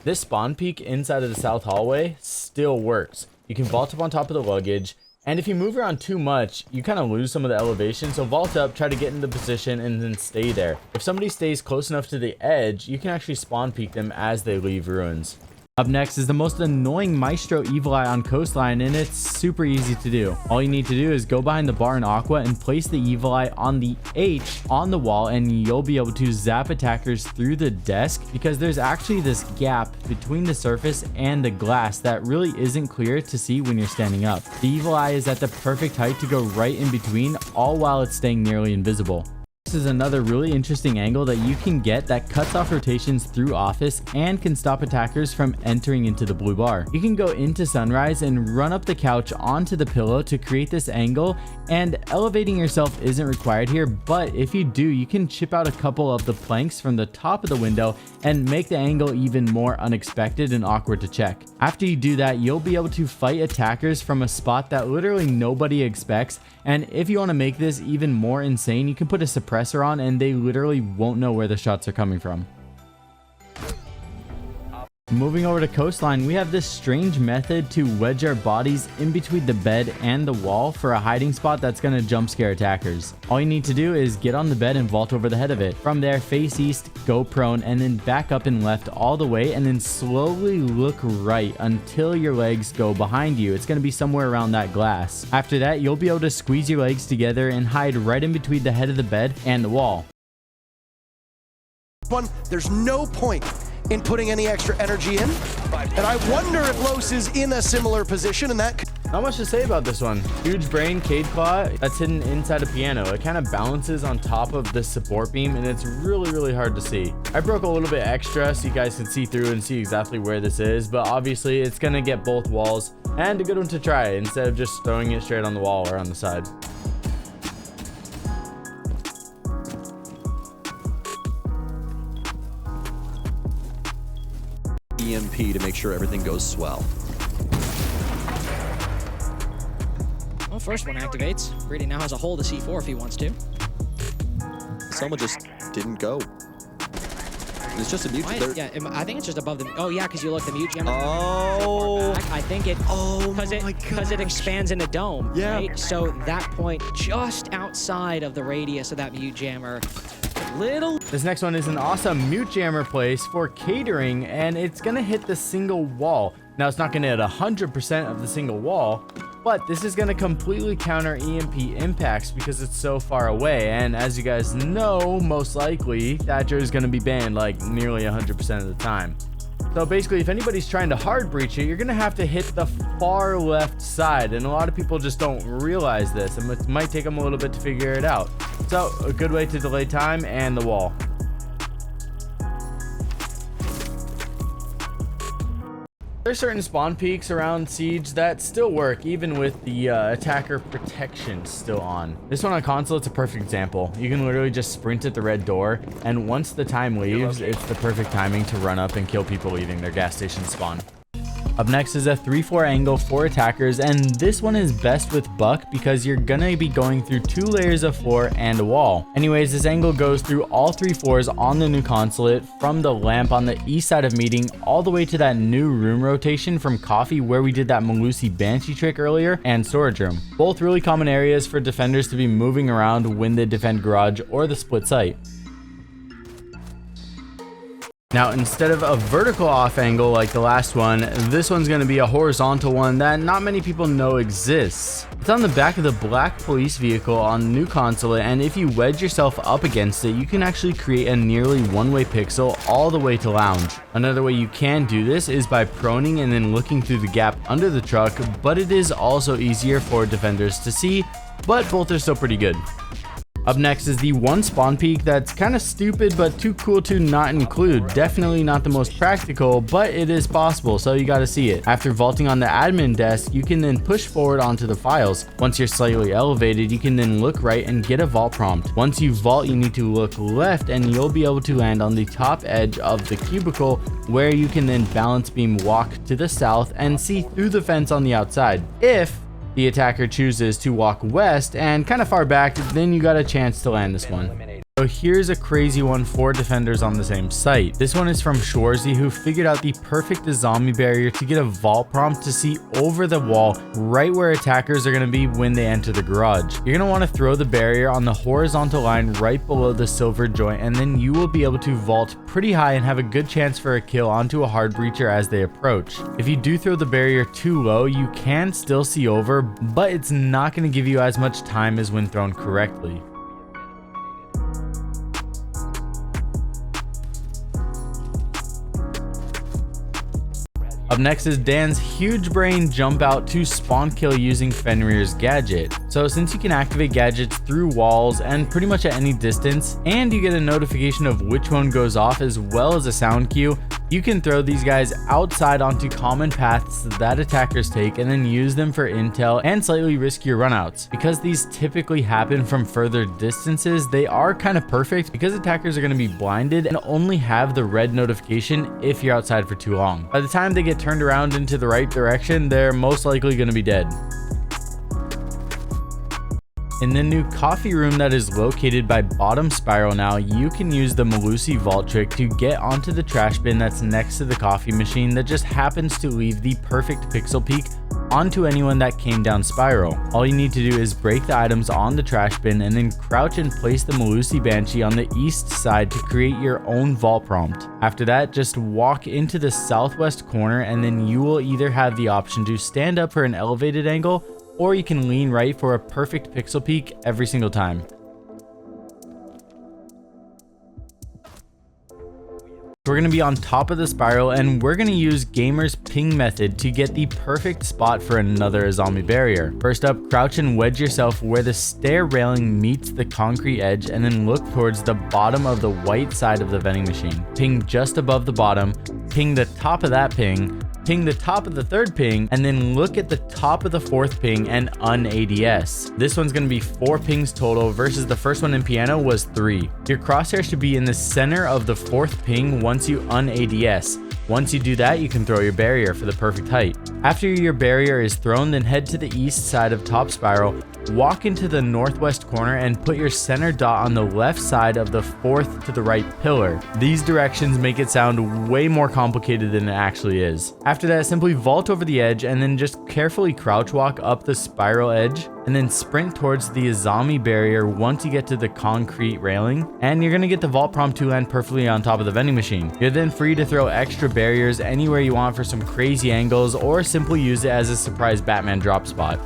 Speaker 1: This spawn peak inside of the south hallway still works. You can vault up on top of the luggage, and if you move around too much, you kind of lose some of the elevation, so vault up, try to get into position, and then stay there. If somebody stays close enough to the edge, you can actually spawn peek them as they leave ruins. Up next is the most annoying Maestro Evil Eye on Coastline, and it's super easy to do. All you need to do is go behind the bar in Aqua and place the Evil Eye on the H on the wall, and you'll be able to zap attackers through the desk, because there's actually this gap between the surface and the glass that really isn't clear to see when you're standing up. The Evil Eye is at the perfect height to go right in between, all while it's staying nearly invisible. This is another really interesting angle that you can get that cuts off rotations through office and can stop attackers from entering into the blue bar. You can go into sunrise and run up the couch onto the pillow to create this angle, and elevating yourself isn't required here, but if you do, you can chip out a couple of the planks from the top of the window and make the angle even more unexpected and awkward to check. After you do that, you'll be able to fight attackers from a spot that literally nobody expects, and if you want to make this even more insane, you can put a suppressor on and they literally won't know where the shots are coming from. Moving over to Coastline, we have this strange method to wedge our bodies in between the bed and the wall for a hiding spot that's going to jump scare attackers. All you need to do is get on the bed and vault over the head of it. From there, face east, go prone, and then back up and left all the way, and then slowly look right until your legs go behind you. It's going to be somewhere around that glass. After that, you'll be able to squeeze your legs together and hide right in between the head of the bed and the wall.
Speaker 5: There's no point in putting any extra energy in, and I wonder if Los is in a similar position, and that...
Speaker 1: Not much to say about this one. Huge brain, Cade Claw, that's hidden inside a piano. It kind of balances on top of this support beam, and it's really hard to see. I broke a little bit extra so you guys can see through and see exactly where this is, but obviously it's going to get both walls, and a good one to try instead of just throwing it straight on the wall or on the side.
Speaker 10: EMP to make sure everything goes swell.
Speaker 11: Well, first one activates. Brady now has a hold of C4 if he wants to.
Speaker 10: Someone just didn't go. It's just a mute.
Speaker 11: Yeah, I think it's just above the... Oh, yeah, because you look, the mute gem...
Speaker 10: Oh!
Speaker 11: I think it...
Speaker 10: Oh,
Speaker 11: because it expands in a dome,
Speaker 10: yeah.
Speaker 11: Right? So that point just outside of the radius of that mute jammer...
Speaker 1: This next one is an awesome mute jammer place for catering, and it's gonna hit the single wall. Now it's not gonna hit 100% of the single wall, but this is gonna completely counter EMP impacts because it's so far away. And as you guys know, most likely Thatcher is gonna be banned like nearly 100% of the time. So basically, if anybody's trying to hard breach it, you're gonna have to hit the far left side, and a lot of people just don't realize this, and it might take them a little bit to figure it out. So a good way to delay time and the wall. There's certain spawn peaks around Siege that still work, even with the attacker protection still on. This one on Consulate's a perfect example. You can literally just sprint at the red door, and once the time leaves, it's the perfect timing to run up and kill people leaving their gas station spawn. Up next is a 3-4 angle for attackers, and this one is best with Buck because you're gonna be going through 2 layers of floor and a wall. Anyways, this angle goes through all 3 floors on the new Consulate, from the lamp on the east side of meeting all the way to that new room rotation from Coffee where we did that Malusi Banshee trick earlier, and storage room. Both really common areas for defenders to be moving around when they defend garage or the split site. Now, instead of a vertical off angle like the last one, this one's going to be a horizontal one that not many people know exists. It's on the back of the black police vehicle on the new Consulate, and if you wedge yourself up against it, you can actually create a nearly one-way pixel all the way to lounge. Another way you can do this is by proning and then looking through the gap under the truck, but it is also easier for defenders to see, but both are still pretty good. Up next is the one spawn peak that's kind of stupid but too cool to not include. Definitely not the most practical, but it is possible, so you gotta see it. After vaulting on the admin desk, you can then push forward onto the files. Once you're slightly elevated, you can then look right and get a vault prompt. Once you vault, you need to look left and you'll be able to land on the top edge of the cubicle, where you can then balance beam walk to the south and see through the fence on the outside. If The attacker chooses to walk west and kind of far back, then you got a chance to land this one. So here's a crazy one for defenders on the same site. This one is from Shorzy, who figured out the perfect zombie barrier to get a vault prompt to see over the wall right where attackers are going to be when they enter the garage. You're going to want to throw the barrier on the horizontal line right below the silver joint, and then you will be able to vault pretty high and have a good chance for a kill onto a hard breacher as they approach. If you do throw the barrier too low, you can still see over, but it's not going to give you as much time as when thrown correctly. Up next is Dan's huge brain jump out to spawn kill using Fenrir's gadget. So since you can activate gadgets through walls and pretty much at any distance, and you get a notification of which one goes off as well as a sound cue, you can throw these guys outside onto common paths that attackers take and then use them for intel and slightly riskier runouts. Because these typically happen from further distances, they are kind of perfect because attackers are going to be blinded and only have the red notification if you're outside for too long. By the time they get turned around into the right direction, they're most likely going to be dead. In the new coffee room that is located by bottom spiral now, you can use the Malusi vault trick to get onto the trash bin that's next to the coffee machine that just happens to leave the perfect pixel peek onto anyone that came down spiral. All you need to do is break the items on the trash bin and then crouch and place the Malusi Banshee on the east side to create your own vault prompt. After that, just walk into the southwest corner and then you will either have the option to stand up for an elevated angle, or you can lean right for a perfect pixel peek every single time. We're going to be on top of the spiral and we're going to use Gamer's ping method to get the perfect spot for another zombie barrier. First up, crouch and wedge yourself where the stair railing meets the concrete edge and then look towards the bottom of the white side of the vending machine. Ping just above the bottom, ping the top of that ping the top of the third ping, and then look at the top of the fourth ping and un-ADS. This one's going to be 4 pings total versus the first one in piano was 3. Your crosshair should be in the center of the fourth ping once you un-ADS. Once you do that, you can throw your barrier for the perfect height. After your barrier is thrown, then head to the east side of top spiral, walk into the northwest corner and put your center dot on the left side of the fourth to the right pillar. These directions make it sound way more complicated than it actually is. After that, simply vault over the edge and then just carefully crouch walk up the spiral edge and then sprint towards the zombie barrier once you get to the concrete railing, and you're going to get the vault prompt to land perfectly on top of the vending machine. You're then free to throw extra barriers anywhere you want for some crazy angles, or simply use it as a surprise Batman drop spot.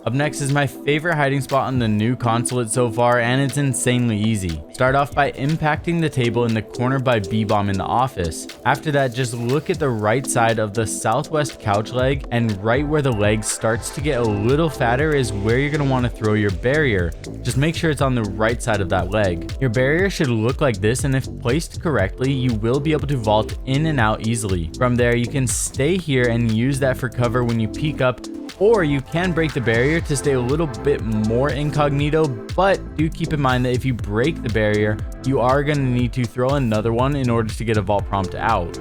Speaker 1: Up next is my favorite hiding spot on the new Consulate so far, and it's insanely easy. Start off by impacting the table in the corner by B-bomb in the office. After that, just look at the right side of the southwest couch leg, and right where the leg starts to get a little fatter is where you're going to want to throw your barrier. Just make sure it's on the right side of that leg. Your barrier should look like this, and if placed correctly, you will be able to vault in and out easily. From there, you can stay here and use that for cover when you peek up, or you can break the barrier to stay a little bit more incognito, but do keep in mind that if you break the barrier, you are going to need to throw another one in order to get a vault prompt out.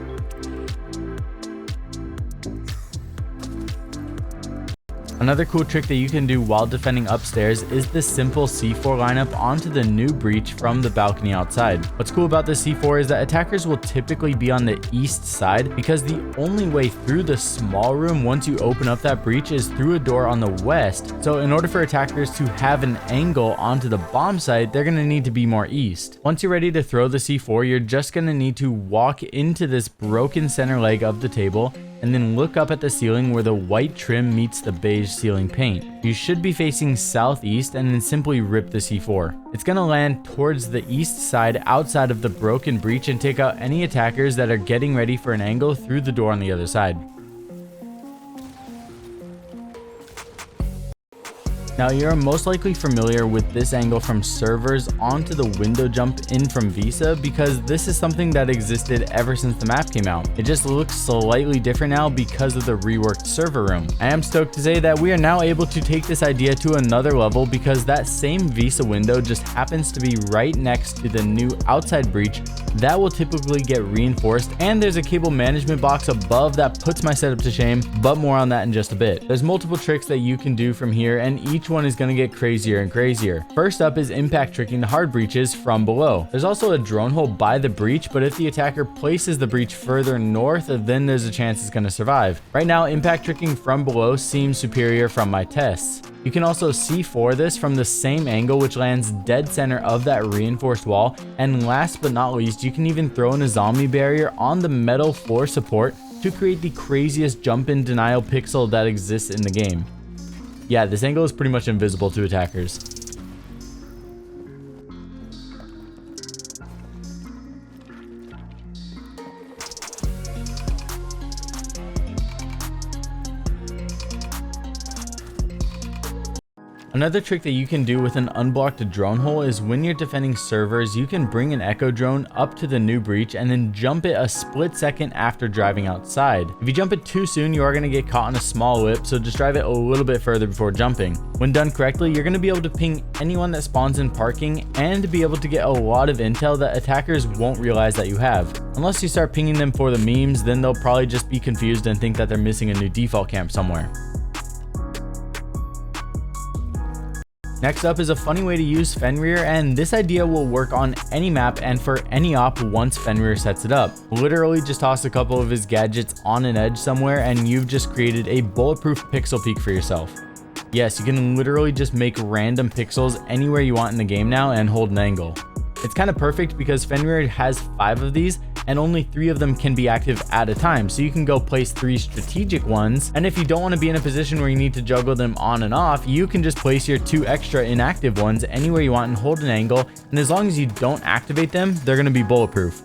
Speaker 1: Another cool trick that you can do while defending upstairs is the simple C4 lineup onto the new breach from the balcony outside. What's cool about the C4 is that attackers will typically be on the east side because the only way through the small room once you open up that breach is through a door on the west. So in order for attackers to have an angle onto the bomb site, they're going to need to be more east. Once you're ready to throw the C4, you're just going to need to walk into this broken center leg of the table and then look up at the ceiling where the white trim meets the beige ceiling paint. You should be facing southeast and then simply rip the C4. It's going to land towards the east side outside of the broken breach and take out any attackers that are getting ready for an angle through the door on the other side. Now, you're most likely familiar with this angle from servers onto the window jump in from Visa because this is something that existed ever since the map came out. It just looks slightly different now because of the reworked server room. I am stoked to say that we are now able to take this idea to another level because that same Visa window just happens to be right next to the new outside breach that will typically get reinforced, and there's a cable management box above that puts my setup to shame, but more on that in just a bit. There's multiple tricks that you can do from here, and each one is going to get crazier and crazier. First up is impact tricking the hard breaches from below. There's also a drone hole by the breach, but if the attacker places the breach further north, then there's a chance it's going to survive. Right now, impact tricking from below seems superior from my tests. You can also C4 this from the same angle, which lands dead center of that reinforced wall. And last but not least, you can even throw in a zombie barrier on the metal floor support to create the craziest jump in denial pixel that exists in the game. Yeah, this angle is pretty much invisible to attackers. Another trick that you can do with an unblocked drone hole is when you're defending servers, you can bring an echo drone up to the new breach and then jump it a split second after driving outside. If you jump it too soon, you are going to get caught in a small lip, so just drive it a little bit further before jumping. When done correctly, you're going to be able to ping anyone that spawns in parking and be able to get a lot of intel that attackers won't realize that you have. Unless you start pinging them for the memes, then they'll probably just be confused and think that they're missing a new default camp somewhere. Next up is a funny way to use Fenrir, and this idea will work on any map and for any op once Fenrir sets it up. Literally just toss a couple of his gadgets on an edge somewhere and you've just created a bulletproof pixel peak for yourself. Yes, you can literally just make random pixels anywhere you want in the game now and hold an angle. It's kind of perfect because Fenrir has 5 of these and only 3 of them can be active at a time, so you can go place 3 strategic ones, and if you don't want to be in a position where you need to juggle them on and off, you can just place your 2 extra inactive ones anywhere you want and hold an angle, and as long as you don't activate them, they're going to be bulletproof.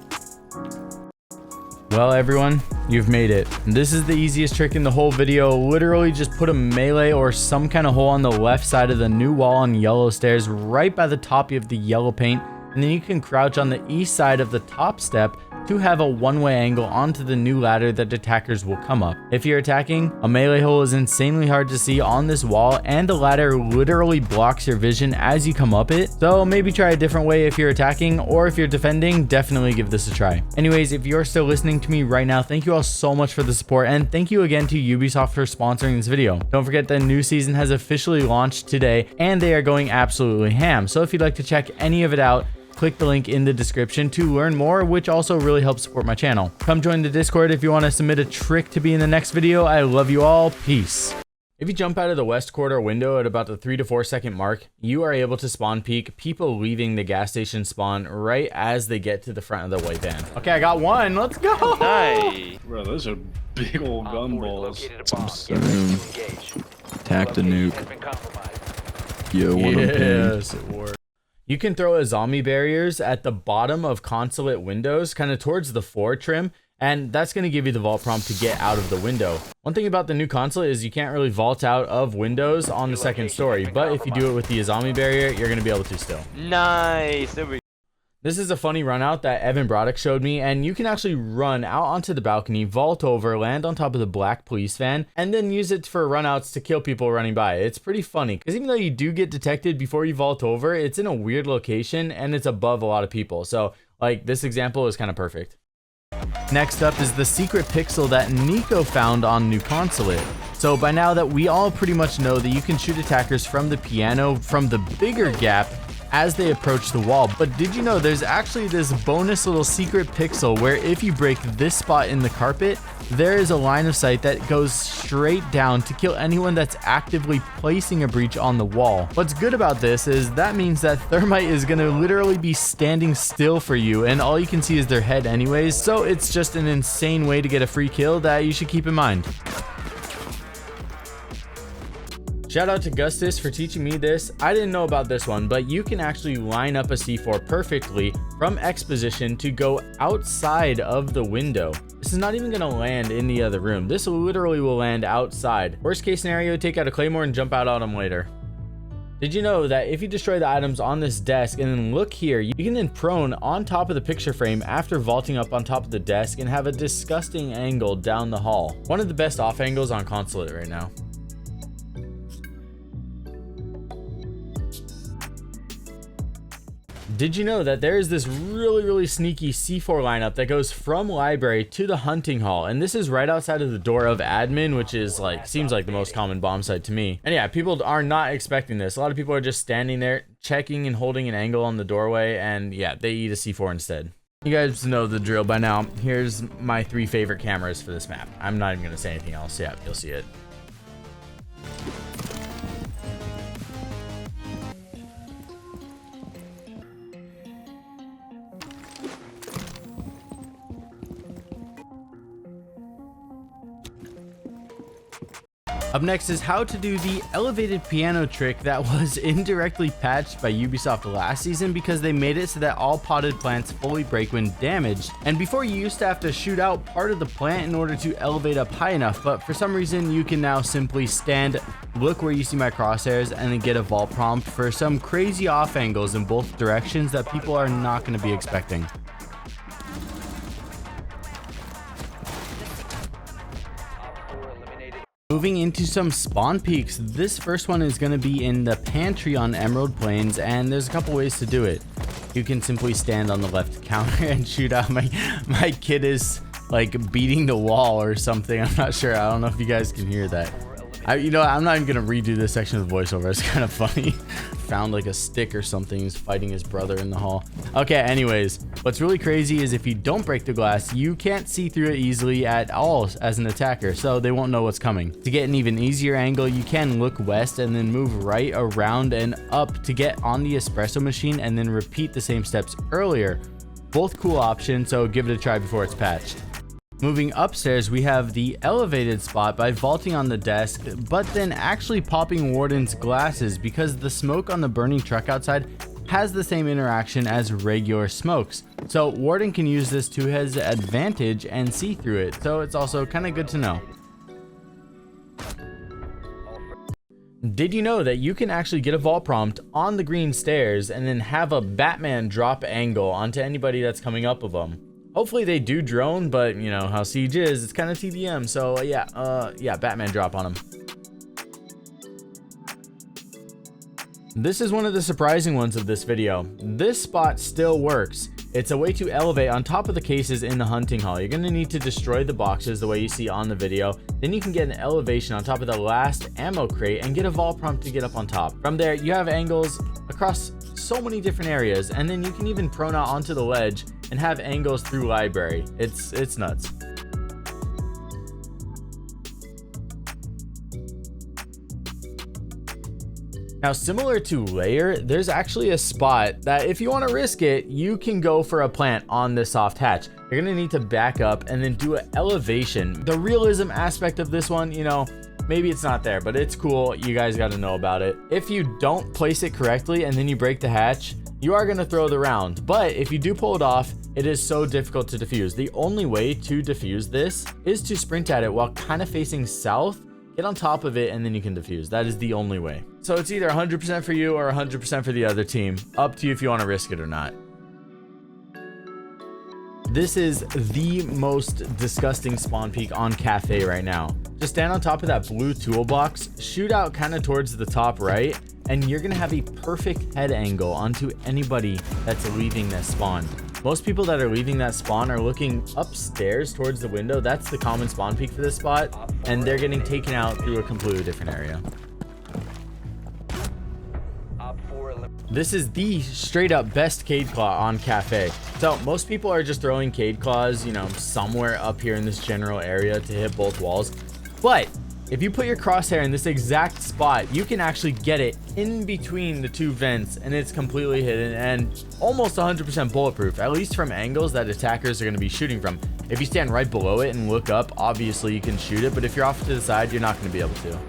Speaker 1: Well everyone, you've made it. This is the easiest trick in the whole video. Literally just put a melee or some kind of hole on the left side of the new wall on yellow stairs right by the top of the yellow paint, and then you can crouch on the east side of the top step to have a one-way angle onto the new ladder that attackers will come up. If you're attacking, a melee hole is insanely hard to see on this wall, and the ladder literally blocks your vision as you come up it, so maybe try a different way if you're attacking, or if you're defending, definitely give this a try. Anyways, if you're still listening to me right now, thank you all so much for the support, and thank you again to Ubisoft for sponsoring this video. Don't forget the new season has officially launched today, and they are going absolutely ham, so if you'd like to check any of it out, click the link in the description to learn more, which also really helps support my channel. Come join the Discord if you want to submit a trick to be in the next video. I love you all. Peace. If you jump out of the west corridor window at about the 3 to 4 second mark, you are able to spawn peek people leaving the gas station spawn right as they get to the front of the white van. Okay, I got one. Let's go.
Speaker 7: Nice.
Speaker 12: Bro, those are big old gumballs.
Speaker 13: Attack the nuke. Yo, one
Speaker 1: yes, it worked. You can throw a zombie barriers at the bottom of Consulate windows, kind of towards the floor trim, and that's going to give you the vault prompt to get out of the window. One thing about the new Consulate is you can't really vault out of windows on the second story, but if you do it with the zombie barrier, you're going to be able to still.
Speaker 7: Nice. There we go.
Speaker 1: This is a funny run out that Evan Broddick showed me, and you can actually run out onto the balcony, vault over, land on top of the black police van, and then use it for runouts to kill people running by. It's pretty funny, because even though you do get detected before you vault over, it's in a weird location, and it's above a lot of people. So, like, this example is kind of perfect. Next up is the secret pixel that Nico found on New Consulate. So by now that we all pretty much know that you can shoot attackers from the piano from the bigger gap as they approach the wall, but did you know there's actually this bonus little secret pixel where if you break this spot in the carpet, there is a line of sight that goes straight down to kill anyone that's actively placing a breach on the wall. What's good about this is that means that Thermite is going to literally be standing still for you, and all you can see is their head anyways, so it's just an insane way to get a free kill that you should keep in mind. Shout out to Gustus for teaching me this. I didn't know about this one, but you can actually line up a C4 perfectly from X position to go outside of the window. This is not even going to land in the other room. This literally will land outside. Worst case scenario, take out a claymore and jump out on them later. Did you know that if you destroy the items on this desk and then look here, you can then prone on top of the picture frame after vaulting up on top of the desk and have a disgusting angle down the hall. One of the best off angles on Consulate right now. Did you know that there is this really sneaky C4 lineup that goes from library to the hunting hall, and this is right outside of the door of admin, which is like, seems like the most common bomb site to me. And yeah, people are not expecting this. A lot of people are just standing there checking and holding an angle on the doorway, and yeah, they eat a C4 instead. You guys know the drill by now. Here's my 3 favorite cameras for this map. I'm not even gonna say anything else. Yeah, you'll see it. Up next is how to do the elevated piano trick that was indirectly patched by Ubisoft last season because they made it so that all potted plants fully break when damaged. And before, you used to have to shoot out part of the plant in order to elevate up high enough, but for some reason you can now simply stand, look where you see my crosshairs, and then get a vault prompt for some crazy off angles in both directions that people are not going to be expecting. Moving into some spawn peaks, this first one is going to be in the pantry on Emerald Plains, and there's a couple ways to do it. You can simply stand on the left counter and shoot out. My kid is like beating the wall or something. I'm not sure. I don't know if you guys can hear that. You know, I'm not even gonna redo this section of the voiceover. It's kind of funny. Found like a stick or something. He's fighting his brother in the hall. Okay, anyways, what's really crazy is if you don't break the glass, you can't see through it easily at all as an attacker, so they won't know what's coming. To get an even easier angle, you can look west and then move right around and up to get on the espresso machine and then repeat the same steps earlier. Both cool options, so give it a try before it's patched. Moving upstairs, we have the elevated spot by vaulting on the desk, but then actually popping Warden's glasses because the smoke on the burning truck outside has the same interaction as regular smokes. So Warden can use this to his advantage and see through it, so it's also kind of good to know. Did you know that you can actually get a vault prompt on the green stairs and then have a Batman drop angle onto anybody that's coming up of them? Hopefully they do drone, but you know how Siege is, it's kind of TBM, so yeah, Batman drop on him. This is one of the surprising ones of this video. This spot still works. It's a way to elevate on top of the cases in the hunting hall. You're going to need to destroy the boxes the way you see on the video. Then you can get an elevation on top of the last ammo crate and get a vault prompt to get up on top. From there, you have angles across so many different areas, and then you can even prone out onto the ledge and have angles through library. It's nuts. Now, similar to Lair, there's actually a spot that if you want to risk it, you can go for a plant on this soft hatch. You're going to need to back up and then do an elevation. The realism aspect of this one, you know, maybe it's not there, but it's cool. You guys got to know about it. If you don't place it correctly and then you break the hatch, you are going to throw the round. But if you do pull it off, it is so difficult to defuse. The only way to defuse this is to sprint at it while kind of facing south, get on top of it, and then you can defuse. That is the only way. So it's either 100% for you or 100% for the other team. Up to you if you want to risk it or not. This is the most disgusting spawn peak on Kafe right now. Just stand on top of that blue toolbox, shoot out kind of towards the top right, and you're going to have a perfect head angle onto anybody that's leaving that spawn. Most people that are leaving that spawn are looking upstairs towards the window. That's the common spawn peak for this spot, and they're getting taken out through a completely different area. This is the straight up best Cade Claw on Kafe. So most people are just throwing Cade Claws, you know, somewhere up here in this general area to hit both walls. But if you put your crosshair in this exact spot, you can actually get it in between the two vents, and it's completely hidden and almost 100% bulletproof, at least from angles that attackers are going to be shooting from. If you stand right below it and look up, obviously you can shoot it, but if you're off to the side, you're not going to be able to.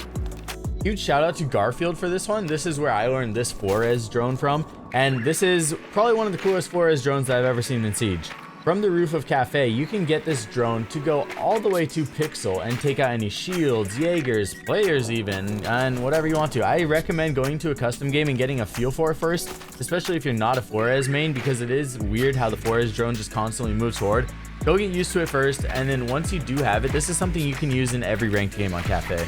Speaker 1: Huge shout out to Garfield for this one. This is where I learned this 4S drone from, and this is probably one of the coolest 4S drones that I've ever seen in Siege. From the roof of Cafe, you can get this drone to go all the way to Pixel and take out any shields, Jaegers, players even, and whatever you want to. I recommend going to a custom game and getting a feel for it first, especially if you're not a Flores main, because it is weird how the Flores drone just constantly moves forward. Go get used to it first, and then once you do have it, this is something you can use in every ranked game on Cafe.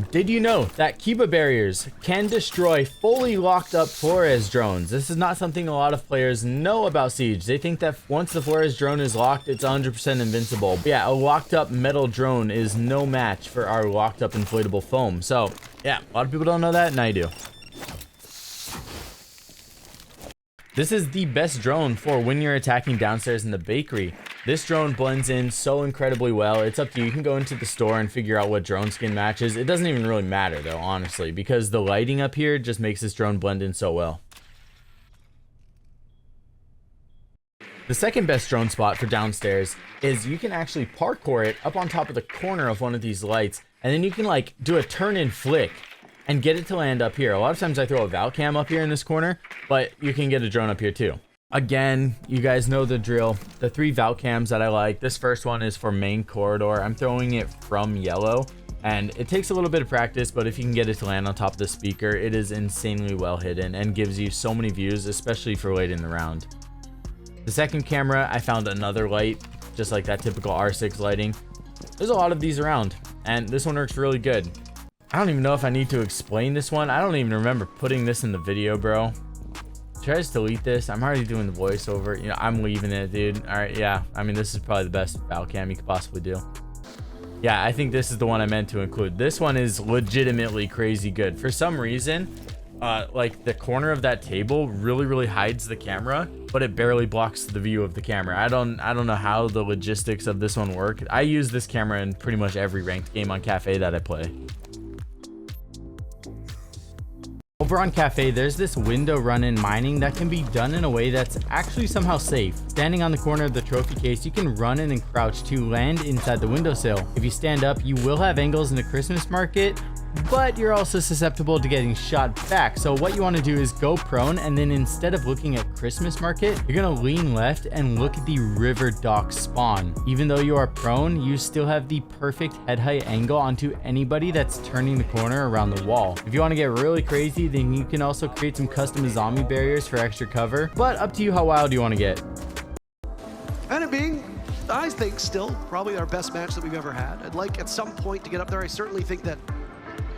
Speaker 1: Did you know that Kiba barriers can destroy fully locked up Flores drones? This is not something a lot of players know about Siege. They think that once the Flores drone is locked, it's 100% invincible. But yeah, a locked up metal drone is no match for our locked up inflatable foam. So yeah, a lot of people don't know that, and I do. This is the best drone for when you're attacking downstairs in the bakery. This drone blends in so incredibly well. It's up to you. You can go into the store and figure out what drone skin matches. It doesn't even really matter though, honestly, because the lighting up here just makes this drone blend in so well. The second best drone spot for downstairs is you can actually parkour it up on top of the corner of one of these lights, and then you can like do a turn and flick and get it to land up here. A lot of times I throw a Val cam up here in this corner, but you can get a drone up here too. Again, you guys know the drill. The 3 Val cams that I like. This first one is for main corridor. I'm throwing it from yellow, and it takes a little bit of practice, but if you can get it to land on top of the speaker, it is insanely well hidden and gives you so many views, especially for late in the round. The second camera, I found another light, just like that typical R6 lighting. There's a lot of these around, and this one works really good. I don't even know if I need to explain this one. I don't even remember putting this in the video, bro. Should I just delete this? I'm already doing the voiceover. You know, I'm leaving it, dude. All right, yeah. I mean, this is probably the best Val cam you could possibly do. Yeah, I think this is the one I meant to include. This one is legitimately crazy good. For some reason, like the corner of that table really hides the camera, but it barely blocks the view of the camera. I don't know how the logistics of this one work. I use this camera in pretty much every ranked game on Cafe that I play. Over on Cafe, there's this window run-in mining that can be done in a way that's actually somehow safe. Standing on the corner of the trophy case, you can run in and crouch to land inside the windowsill. If you stand up, you will have angles in the Christmas market, but you're also susceptible to getting shot back. So what you want to do is go prone, and then instead of looking at Christmas market, you're going to lean left and look at the river dock spawn. Even though you are prone, you still have the perfect head height angle onto anybody that's turning the corner around the wall. If you want to get really crazy, then you can also create some custom zombie barriers for extra cover, but up to you how wild you want to get.
Speaker 5: And it being, I think, still probably our best match that we've ever had. I'd like at some point to get up there. I certainly think that.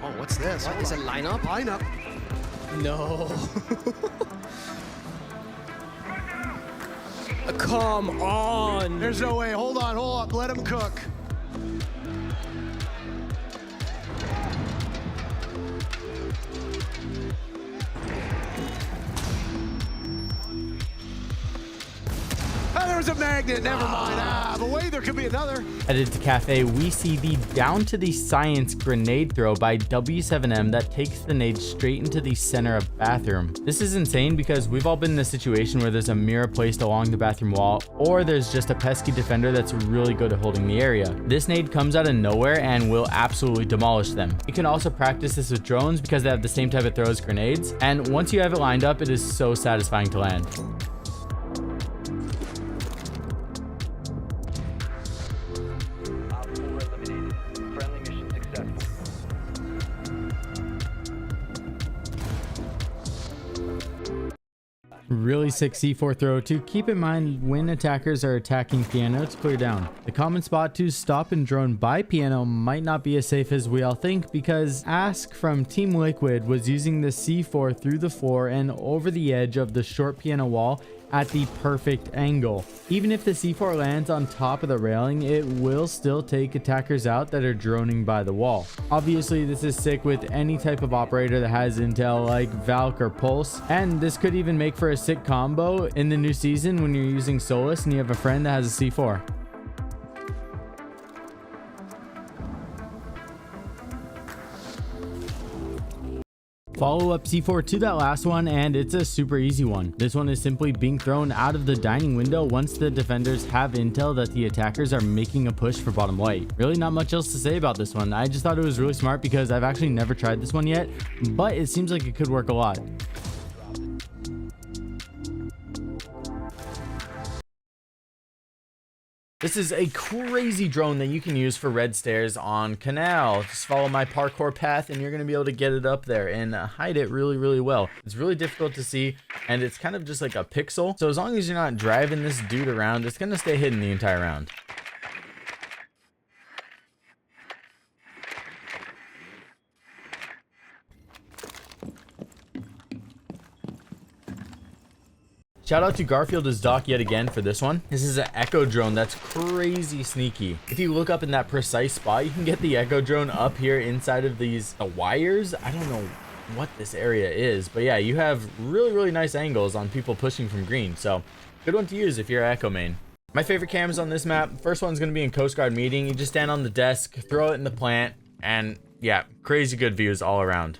Speaker 5: Oh, what's this?
Speaker 11: What is it, lineup?
Speaker 5: Lineup.
Speaker 11: No. Come on.
Speaker 5: There's no way. Hold on. Let him cook. Oh, there was a magnet. Never mind. But wait, there could be another.
Speaker 1: Headed to Cafe, we see the down to the science grenade throw by W7M that takes the nade straight into the center of bathroom. This is insane because we've all been in a situation where there's a mirror placed along the bathroom wall, or there's just a pesky defender that's really good at holding the area. This nade comes out of nowhere and will absolutely demolish them. You can also practice this with drones because they have the same type of throw as grenades, and once you have it lined up, it is so satisfying to land. Really sick C4 throw to keep in mind when attackers are attacking Piano to clear down. The common spot to stop and drone by Piano might not be as safe as we all think, because Ask from Team Liquid was using the C4 through the floor and over the edge of the short Piano wall at the perfect angle. Even if the C4 lands on top of the railing, it will still take attackers out that are droning by the wall. Obviously, this is sick with any type of operator that has intel like Valk or Pulse, and this could even make for a sick combo in the new season when you're using Solus and you have a friend that has a C4. Follow up C4 to that last one, and it's a super easy one. This one is simply being thrown out of the dining window once the defenders have intel that the attackers are making a push for bottom white. Really not much else to say about this one. I just thought it was really smart because I've actually never tried this one yet, but it seems like it could work a lot. This is a crazy drone that you can use for red stairs on Kanal. Just follow my parkour path and you're going to be able to get it up there and hide it really, really well. It's really difficult to see and it's kind of just like a pixel. So as long as you're not driving this dude around, it's going to stay hidden the entire round. Shout out to Garfield as Doc yet again for this one. This is an Echo drone that's crazy sneaky. If you look up in that precise spot, you can get the Echo drone up here inside of these wires. I don't know what this area is, but yeah, you have really, really nice angles on people pushing from green. So good one to use if you're an Echo main. My favorite cams on this map, first one's gonna be in Coast Guard meeting. You just stand on the desk, throw it in the plant, and yeah, crazy good views all around.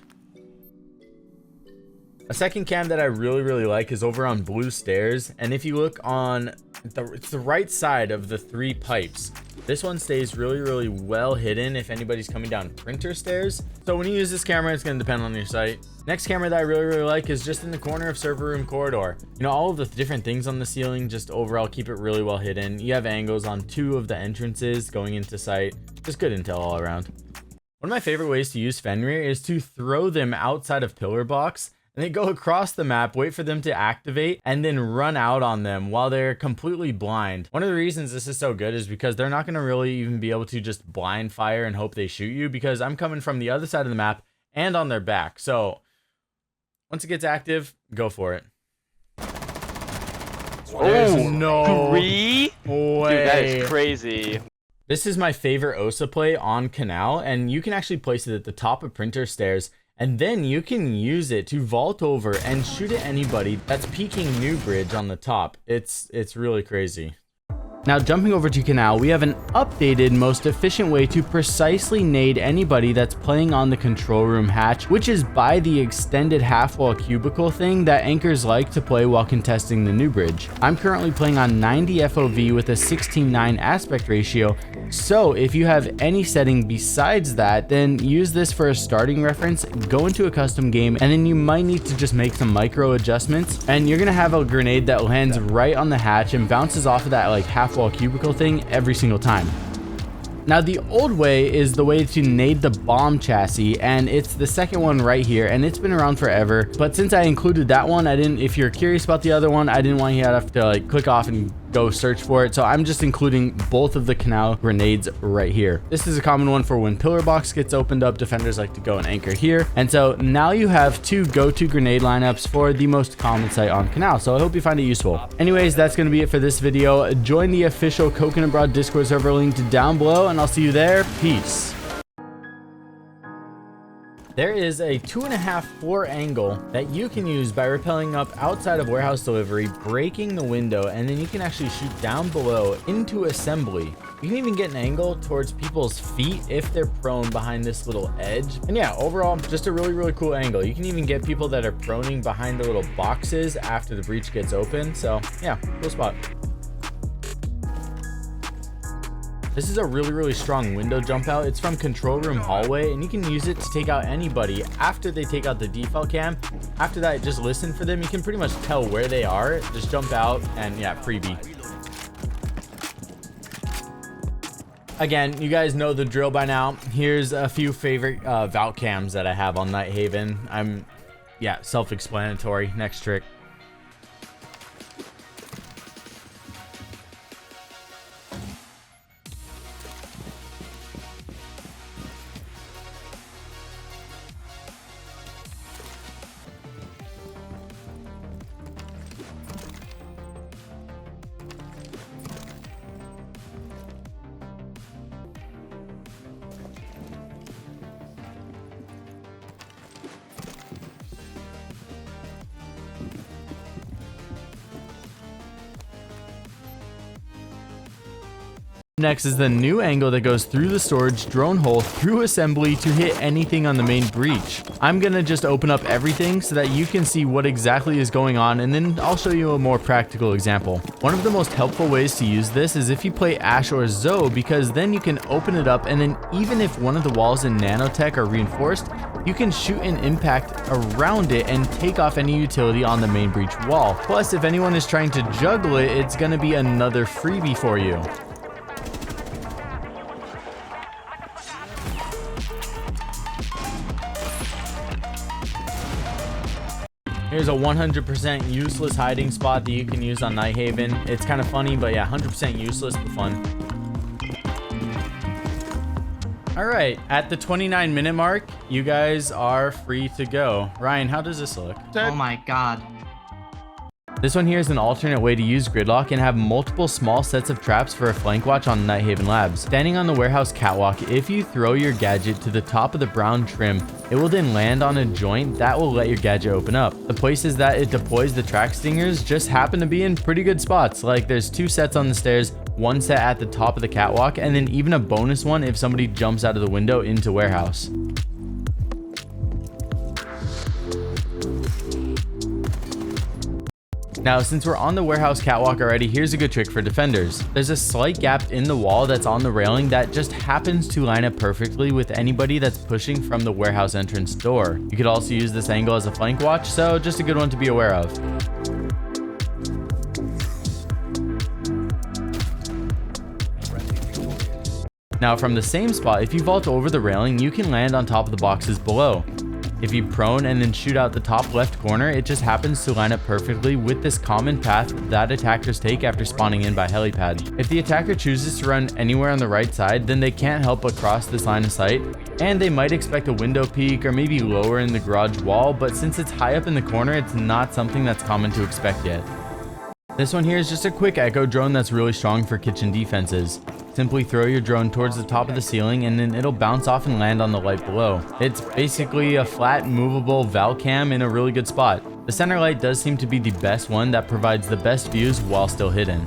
Speaker 1: A second cam that I really, really like is over on Blue Stairs. And if you look on it's the right side of the 3 pipes. This one stays really, really well hidden if anybody's coming down Printer Stairs. So when you use this camera, it's going to depend on your site. Next camera that I really, really like is just in the corner of Server Room Corridor. You know, all of the different things on the ceiling, just overall keep it really well hidden. You have angles on 2 of the entrances going into site. Just good intel all around. One of my favorite ways to use Fenrir is to throw them outside of Pillar Box. And they go across the map, wait for them to activate, and then run out on them while they're completely blind. One of the reasons this is so good is because they're not going to really even be able to just blind fire and hope they shoot you, because I'm coming from the other side of the map and on their back. So once it gets active, go for it.
Speaker 7: Oh,
Speaker 1: no
Speaker 7: 3?
Speaker 1: way.
Speaker 7: Dude, that is crazy.
Speaker 1: This is my favorite OSA play on Kanal, and you can actually place it at the top of Printer Stairs. And then you can use it to vault over and shoot at anybody that's peeking New Bridge on the top. It's really crazy. Now jumping over to Kanal, we have an updated, most efficient way to precisely nade anybody that's playing on the control room hatch, which is by the extended half-wall cubicle thing that anchors like to play while contesting the New Bridge. I'm currently playing on 90 FOV with a 16:9 aspect ratio, so if you have any setting besides that, then use this for a starting reference, go into a custom game, and then you might need to just make some micro adjustments, and you're gonna have a grenade that lands right on the hatch and bounces off of that like half wall cubicle thing every single time. Now the old way is the way to nade the bomb chassis, and it's the second one right here, and it's been around forever, but since I included that one, if you're curious about the other one, I didn't want you to have to like click off and go search for it, so I'm just including both of the Kanal grenades right here. This is a common one for when Pillar Box gets opened up, defenders like to go and anchor here, and so now you have 2 go-to grenade lineups for the most common site on Kanal, so I hope you find it useful. Anyways, that's going to be it for this video. Join the official Coconut Brah Discord server linked down below, and I'll see you there. Peace. There is a 2.5 floor angle that you can use by rappelling up outside of warehouse delivery, breaking the window, and then you can actually shoot down below into assembly. You can even get an angle towards people's feet if they're prone behind this little edge. And yeah, overall, just a really, really cool angle. You can even get people that are proning behind the little boxes after the breach gets open. So yeah, cool spot. This is a really, really strong window jump out. It's from Control Room Hallway, and you can use it to take out anybody after they take out the default cam. After that, just listen for them. You can pretty much tell where they are. Just jump out and yeah, freebie. Again, you guys know the drill by now. Here's a few favorite vault cams that I have on Nighthaven. Yeah, self-explanatory. Next trick. Next is the new angle that goes through the storage drone hole through assembly to hit anything on the main breach. I'm gonna just open up everything so that you can see what exactly is going on, and then I'll show you a more practical example. One of the most helpful ways to use this is if you play Ash or Zoe, because then you can open it up, and then even if one of the walls in nanotech are reinforced, you can shoot an impact around it and take off any utility on the main breach wall. Plus, if anyone is trying to juggle it, it's gonna be another freebie for you. Here's a 100% useless hiding spot that you can use on Nighthaven. It's kind of funny, but yeah, 100% useless but fun. All right, at the 29-minute mark, you guys are free to go. Ryan, how does this look?
Speaker 14: Oh my god.
Speaker 1: This one here is an alternate way to use gridlock and have multiple small sets of traps for a flank watch on Nighthaven Labs. Standing on the warehouse catwalk, if you throw your gadget to the top of the brown trim, it will then land on a joint that will let your gadget open up. The places that it deploys the track stingers just happen to be in pretty good spots. Like there's 2 sets on the stairs, 1 set at the top of the catwalk, and then even a bonus one if somebody jumps out of the window into warehouse. Now, since we're on the warehouse catwalk already, here's a good trick for defenders. There's a slight gap in the wall that's on the railing that just happens to line up perfectly with anybody that's pushing from the warehouse entrance door. You could also use this angle as a flank watch, so just a good one to be aware of. Now, from the same spot, if you vault over the railing, you can land on top of the boxes below. If you prone and then shoot out the top left corner, it just happens to line up perfectly with this common path that attackers take after spawning in by helipad. If the attacker chooses to run anywhere on the right side, then they can't help but cross this line of sight, and they might expect a window peek or maybe lower in the garage wall, but since it's high up in the corner, it's not something that's common to expect yet. This one here is just a quick echo drone that's really strong for kitchen defenses. Simply throw your drone towards the top of the ceiling and then it'll bounce off and land on the light below. It's basically a flat, movable Val cam in a really good spot. The center light does seem to be the best one that provides the best views while still hidden.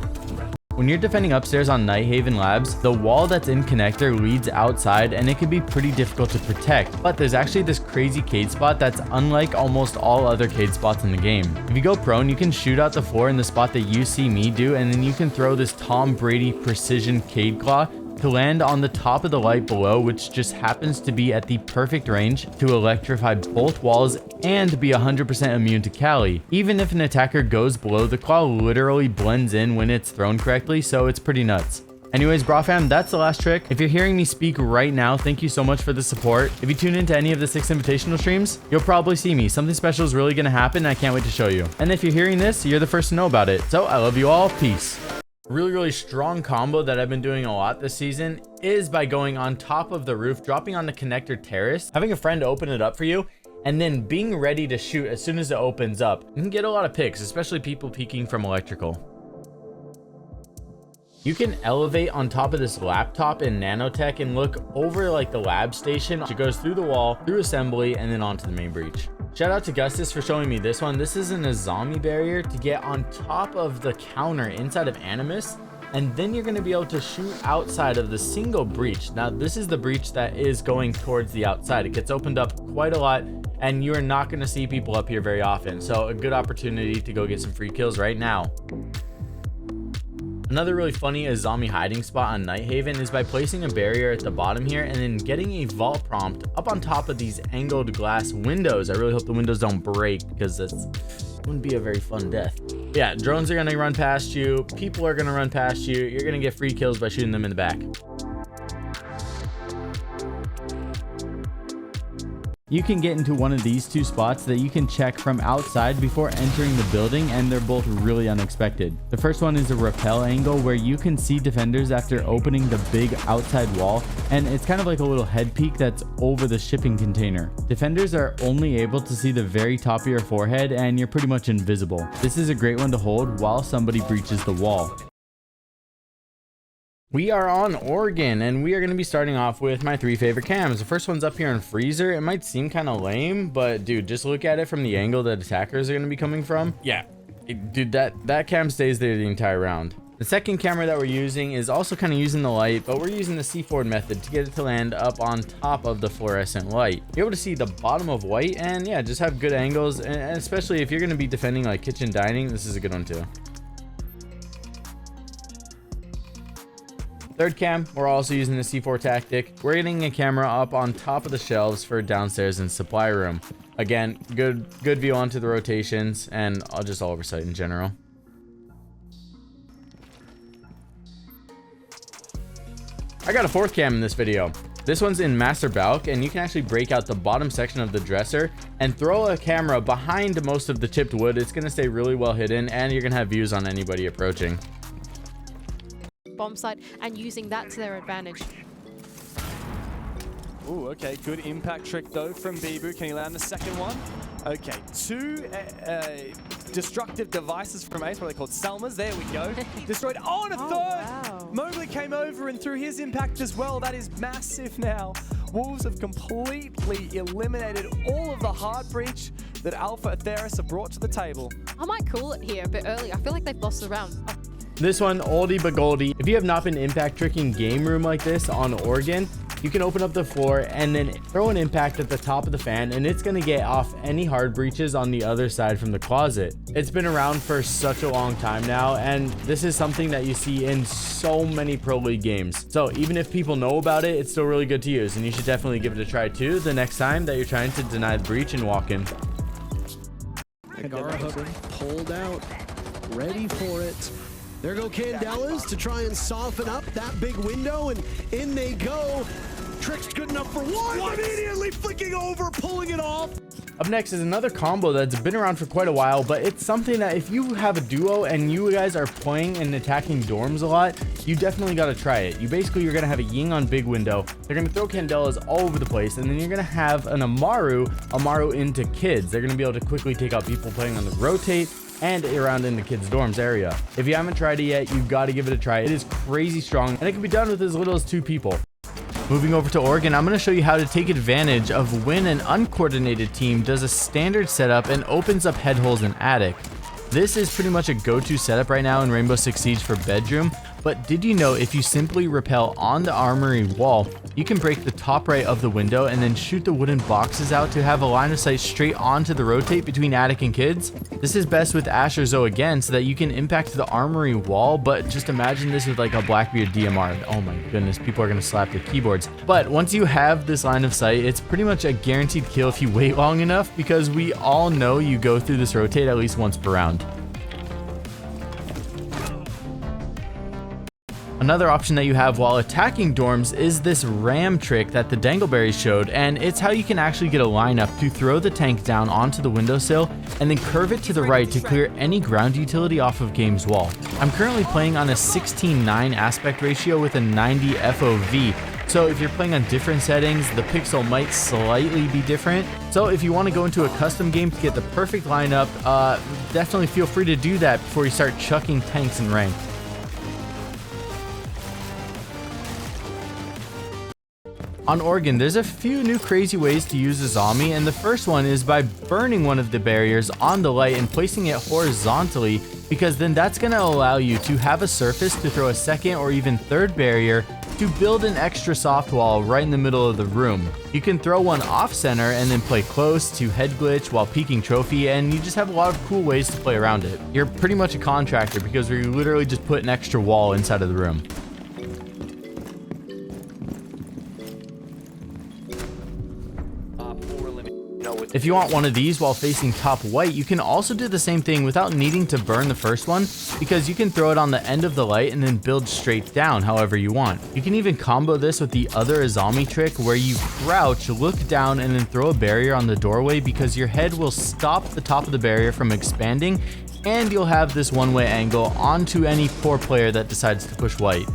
Speaker 1: When you're defending upstairs on Nighthaven Labs, the wall that's in connector leads outside and it can be pretty difficult to protect, but there's actually this crazy cage spot that's unlike almost all other cage spots in the game. If you go prone, you can shoot out the floor in the spot that you see me do, and then you can throw this Tom Brady precision cade claw to land on the top of the light below, which just happens to be at the perfect range to electrify both walls and be 100% immune to Cali. Even if an attacker goes below, the claw literally blends in when it's thrown correctly, so it's pretty nuts. Anyways, Brah fam, that's the last trick. If you're hearing me speak right now, thank you so much for the support. If you tune into any of the 6 invitational streams, you'll probably see me. Something special is really gonna happen and I can't wait to show you. And if you're hearing this, you're the first to know about it. So I love you all, peace. Really strong combo that I've been doing a lot this season is by going on top of the roof, dropping on the connector terrace, having a friend open it up for you, and then being ready to shoot as soon as it opens up. You can get a lot of picks, especially people peeking from electrical. You can elevate on top of this laptop in nanotech and look over like the lab station. It goes through the wall, through assembly, and then onto the main breach. Shout out to Gustus for showing me this one. This is a zombie barrier to get on top of the counter inside of Animus, and then you're going to be able to shoot outside of the single breach. Now, this is the breach that is going towards the outside. It gets opened up quite a lot, and you are not going to see people up here very often. So a good opportunity to go get some free kills right now. Another really funny zombie hiding spot on Nighthaven is by placing a barrier at the bottom here and then getting a vault prompt up on top of these angled glass windows. I really hope the windows don't break because that wouldn't be a very fun death. Yeah, drones are going to run past you. People are going to run past you. You're going to get free kills by shooting them in the back. You can get into one of these 2 spots that you can check from outside before entering the building, and they're both really unexpected. The first one is a rappel angle where you can see defenders after opening the big outside wall, and it's kind of like a little head peek that's over the shipping container. Defenders are only able to see the very top of your forehead and you're pretty much invisible. This is a great one to hold while somebody breaches the wall. We are on Oregon, and we are going to be starting off with my 3 favorite cams. The first one's up here in Freezer. It might seem kind of lame, but dude, just look at it from the angle that attackers are going to be coming from. Yeah, dude, that cam stays there the entire round. The second camera that we're using is also kind of using the light, but we're using the C-forward method to get it to land up on top of the fluorescent light. You're able to see the bottom of white, and yeah, just have good angles, and especially if you're going to be defending like kitchen dining, this is a good one too. Third cam, we're also using the C4 tactic. We're getting a camera up on top of the shelves for downstairs in supply room. Again, good view onto the rotations and just all oversight in general. I got a 4th cam in this video. This one's in Master Balk, and you can actually break out the bottom section of the dresser and throw a camera behind most of the chipped wood. It's going to stay really well hidden, and you're going to have views on anybody approaching.
Speaker 14: Bomb site and using that to their advantage.
Speaker 15: Ooh, okay, good impact trick though from Bibu. Can he land the second one? Okay, two destructive devices from Ace, what are they called? Selmas, there we go. Destroyed, oh, and a third! Wow. Mowgli came over and threw his impact as well. That is massive now. Wolves have completely eliminated all of the hard breach that Alpha Atheris have brought to the table.
Speaker 14: I might call it here a bit early. I feel like they've lost the round. Oh.
Speaker 1: This one, oldie but goldie. If you have not been impact tricking game room like this on Oregon, you can open up the floor and then throw an impact at the top of the fan, and it's going to get off any hard breaches on the other side from the closet. It's been around for such a long time now, and this is something that you see in so many Pro League games. So even if people know about it, it's still really good to use, and you should definitely give it a try too the next time that you're trying to deny the breach and walk in.
Speaker 5: Agara Hubbard pulled out, ready for it. There go Candelas to try and soften up that big window, and in they go. Trick's good enough for one, immediately flicking over, pulling it off.
Speaker 1: Up next is another combo that's been around for quite a while, but it's something that if you have a duo and you guys are playing and attacking dorms a lot, you definitely got to try it. You're going to have a Ying on big window. They're going to throw Candelas all over the place, and then you're going to have an Amaru into kids. They're going to be able to quickly take out people playing on the rotate and around in the kids' dorms area. If you haven't tried it yet, you've got to give it a try. It is crazy strong, and it can be done with as little as 2 people. Moving over to Oregon, I'm going to show you how to take advantage of when an uncoordinated team does a standard setup and opens up head holes in attic. This is pretty much a go-to setup right now in Rainbow Six Siege for bedroom, but did you know if you simply rappel on the armory wall, you can break the top right of the window and then shoot the wooden boxes out to have a line of sight straight onto the rotate between attic and kids? This is best with Asher Zoe again so that you can impact the armory wall, but just imagine this with like a Blackbeard DMR. Oh my goodness, people are going to slap their keyboards. But once you have this line of sight, it's pretty much a guaranteed kill if you wait long enough, because we all know you go through this rotate at least once per round. Another option that you have while attacking dorms is this ram trick that the Dangleberries showed, and it's how you can actually get a lineup to throw the tank down onto the windowsill and then curve it to the right to clear any ground utility off of game's wall. I'm currently playing on a 16:9 aspect ratio with a 90 FOV, so if you're playing on different settings, the pixel might slightly be different. So if you want to go into a custom game to get the perfect lineup, definitely feel free to do that before you start chucking tanks in rank. On Oregon, there's a few new crazy ways to use a zombie, and the first one is by burning one of the barriers on the light and placing it horizontally, because then that's going to allow you to have a surface to throw a second or even third barrier to build an extra soft wall right in the middle of the room. You can throw one off center and then play close to head glitch while peeking trophy, and you just have a lot of cool ways to play around it. You're pretty much a contractor because we literally just put an extra wall inside of the room. If you want one of these while facing top white, you can also do the same thing without needing to burn the first one, because you can throw it on the end of the light and then build straight down however you want. You can even combo this with the other Azami trick where you crouch, look down, and then throw a barrier on the doorway, because your head will stop the top of the barrier from expanding, and you'll have this one-way angle onto any poor player that decides to push white.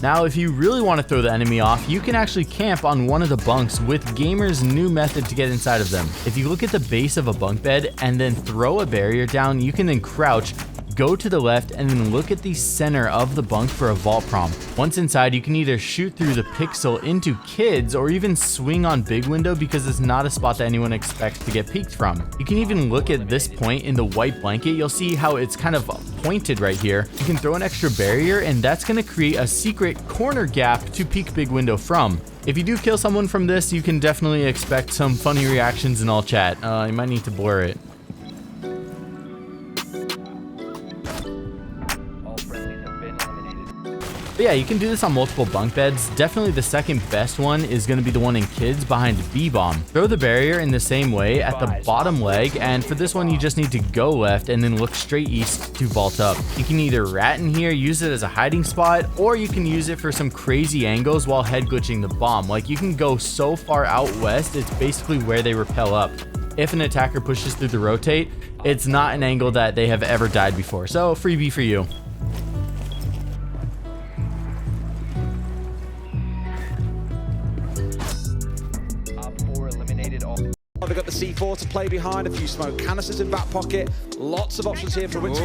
Speaker 1: Now, if you really want to throw the enemy off, you can actually camp on one of the bunks with Gamer's new method to get inside of them. If you look at the base of a bunk bed and then throw a barrier down, you can then crouch, go to the left, and then look at the center of the bunk for a vault prompt. Once inside, you can either shoot through the pixel into kids or even swing on big window, because it's not a spot that anyone expects to get peeked from. You can even look at this point in the white blanket. You'll see how it's kind of pointed right here. You can throw an extra barrier, and that's going to create a secret corner gap to peek big window from. If you do kill someone from this, you can definitely expect some funny reactions in all chat. You might need to blur it. But yeah, you can do this on multiple bunk beds. Definitely the second best one is going to be the one in kids behind B-bomb. Throw the barrier in the same way at the bottom leg, and for this one you just need to go left and then look straight east to vault up. You can either rat in here, use it as a hiding spot, or you can use it for some crazy angles while head glitching the bomb. Like, you can go so far out west, it's basically where they rappel up. If an attacker pushes through the rotate, it's not an angle that they have ever died before, so freebie for you.
Speaker 8: They've got the C4 to play behind, a few smoke canisters in back pocket. Lots of options here for Winter.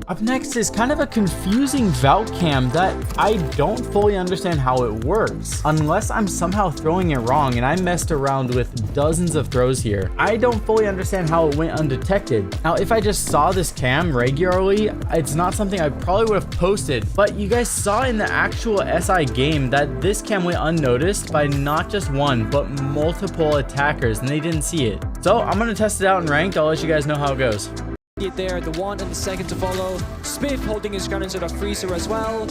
Speaker 1: Up next is kind of a confusing vault cam that I don't fully understand how it works, unless I'm somehow throwing it wrong, and I messed around with dozens of throws here. I don't fully understand how it went undetected. Now, if I just saw this cam regularly, it's not something I probably would have posted, but you guys saw in the actual SI game that this cam went unnoticed by not just one, but multiple attackers, and they didn't see it. So I'm gonna test it out in ranked. I'll let you guys know how it goes.
Speaker 11: There, the 1 and the 2nd to follow. Spiff holding his gun into the freezer as well.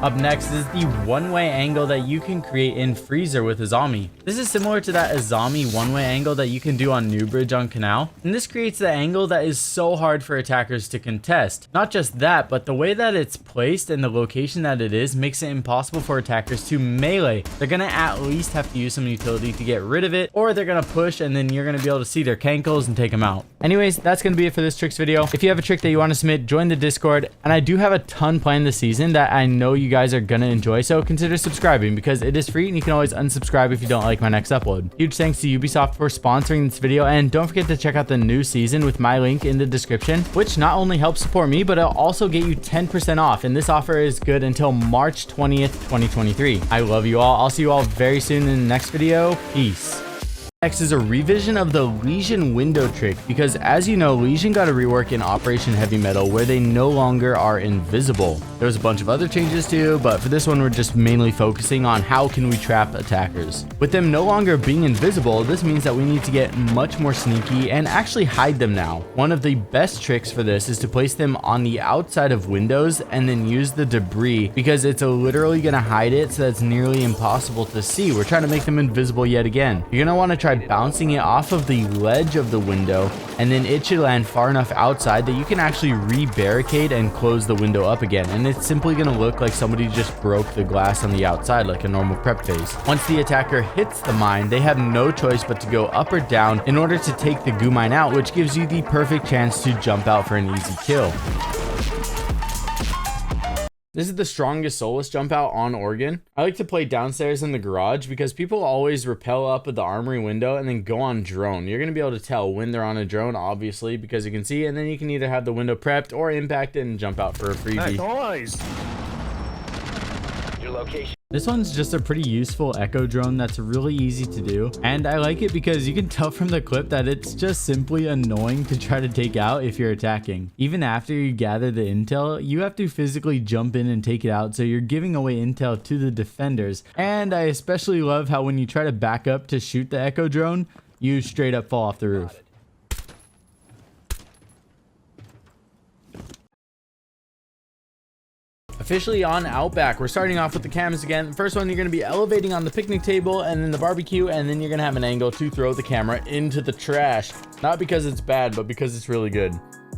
Speaker 1: Up next is the one-way angle that you can create in Freezer with Azami. This is similar to that Azami one-way angle that you can do on Newbridge on Kanal, and this creates the angle that is so hard for attackers to contest. Not just that, but the way that it's placed and the location that it is makes it impossible for attackers to melee. They're gonna at least have to use some utility to get rid of it, or they're gonna push and then you're gonna be able to see their cankles and take them out. Anyways, that's gonna be it for this tricks video. If you have a trick that you want to submit, join the Discord, and I do have a ton planned this season that I know you guys are gonna enjoy, so consider subscribing because it is free and you can always unsubscribe if you don't like my next upload. Huge thanks to Ubisoft for sponsoring this video, and don't forget to check out the new season with my link in the description, which not only helps support me, but it'll also get you 10% off, and this offer is good until March 20th, 2023. I love you all. I'll see you all very soon in the next video. Peace. Next is a revision of the Legion window trick, because as you know, Legion got a rework in Operation Heavy Metal where they no longer are invisible. There was a bunch of other changes too, but for this one we're just mainly focusing on how can we trap attackers. With them no longer being invisible, this means that we need to get much more sneaky and actually hide them now. One of the best tricks for this is to place them on the outside of windows and then use the debris, because it's literally going to hide it so that's nearly impossible to see. We're trying to make them invisible yet again. You're going to want to try bouncing it off of the ledge of the window, and then it should land far enough outside that you can actually re-barricade and close the window up again, and it's simply going to look like somebody just broke the glass on the outside like a normal prep phase. Once the attacker hits the mine, they have no choice but to go up or down in order to take the goo mine out, which gives you the perfect chance to jump out for an easy kill. This is the strongest soulless jump out on Oregon. I like to play downstairs in the garage because people always rappel up at the armory window and then go on drone. You're going to be able to tell when they're on a drone, obviously, because you can see, and then you can either have the window prepped or impact it and jump out for a freebie.
Speaker 2: Nice. Your location.
Speaker 1: This one's just a pretty useful echo drone that's really easy to do, and I like it because you can tell from the clip that it's just simply annoying to try to take out if you're attacking. Even after you gather the intel, you have to physically jump in and take it out, so you're giving away intel to the defenders. And I especially love how when you try to back up to shoot the echo drone, you straight up fall off the roof. Officially on Outback, we're starting off with the cams again. The first one, you're going to be elevating on the picnic table and then the barbecue, and then you're going to have an angle to throw the camera into the trash. Not because it's bad, but because it's really good.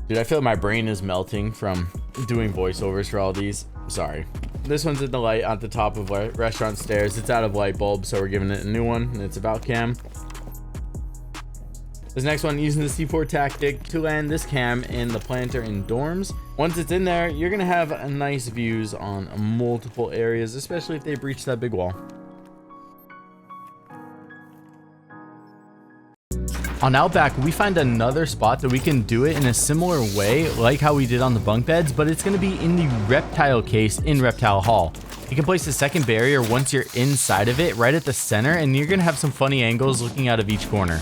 Speaker 1: Dude, I feel my brain is melting from doing voiceovers for all these. Sorry. This one's at the light at the top of restaurant stairs. It's out of light bulb, so we're giving it a new one, and it's about cam. This next one, using the C4 tactic to land this cam in the planter in dorms. Once it's in there, you're going to have nice views on multiple areas, especially if they breach that big wall. On Outback, we find another spot that we can do it in a similar way like how we did on the bunk beds, but it's going to be in the reptile case in Reptile Hall. You can place a second barrier once you're inside of it, right at the center, and you're going to have some funny angles looking out of each corner.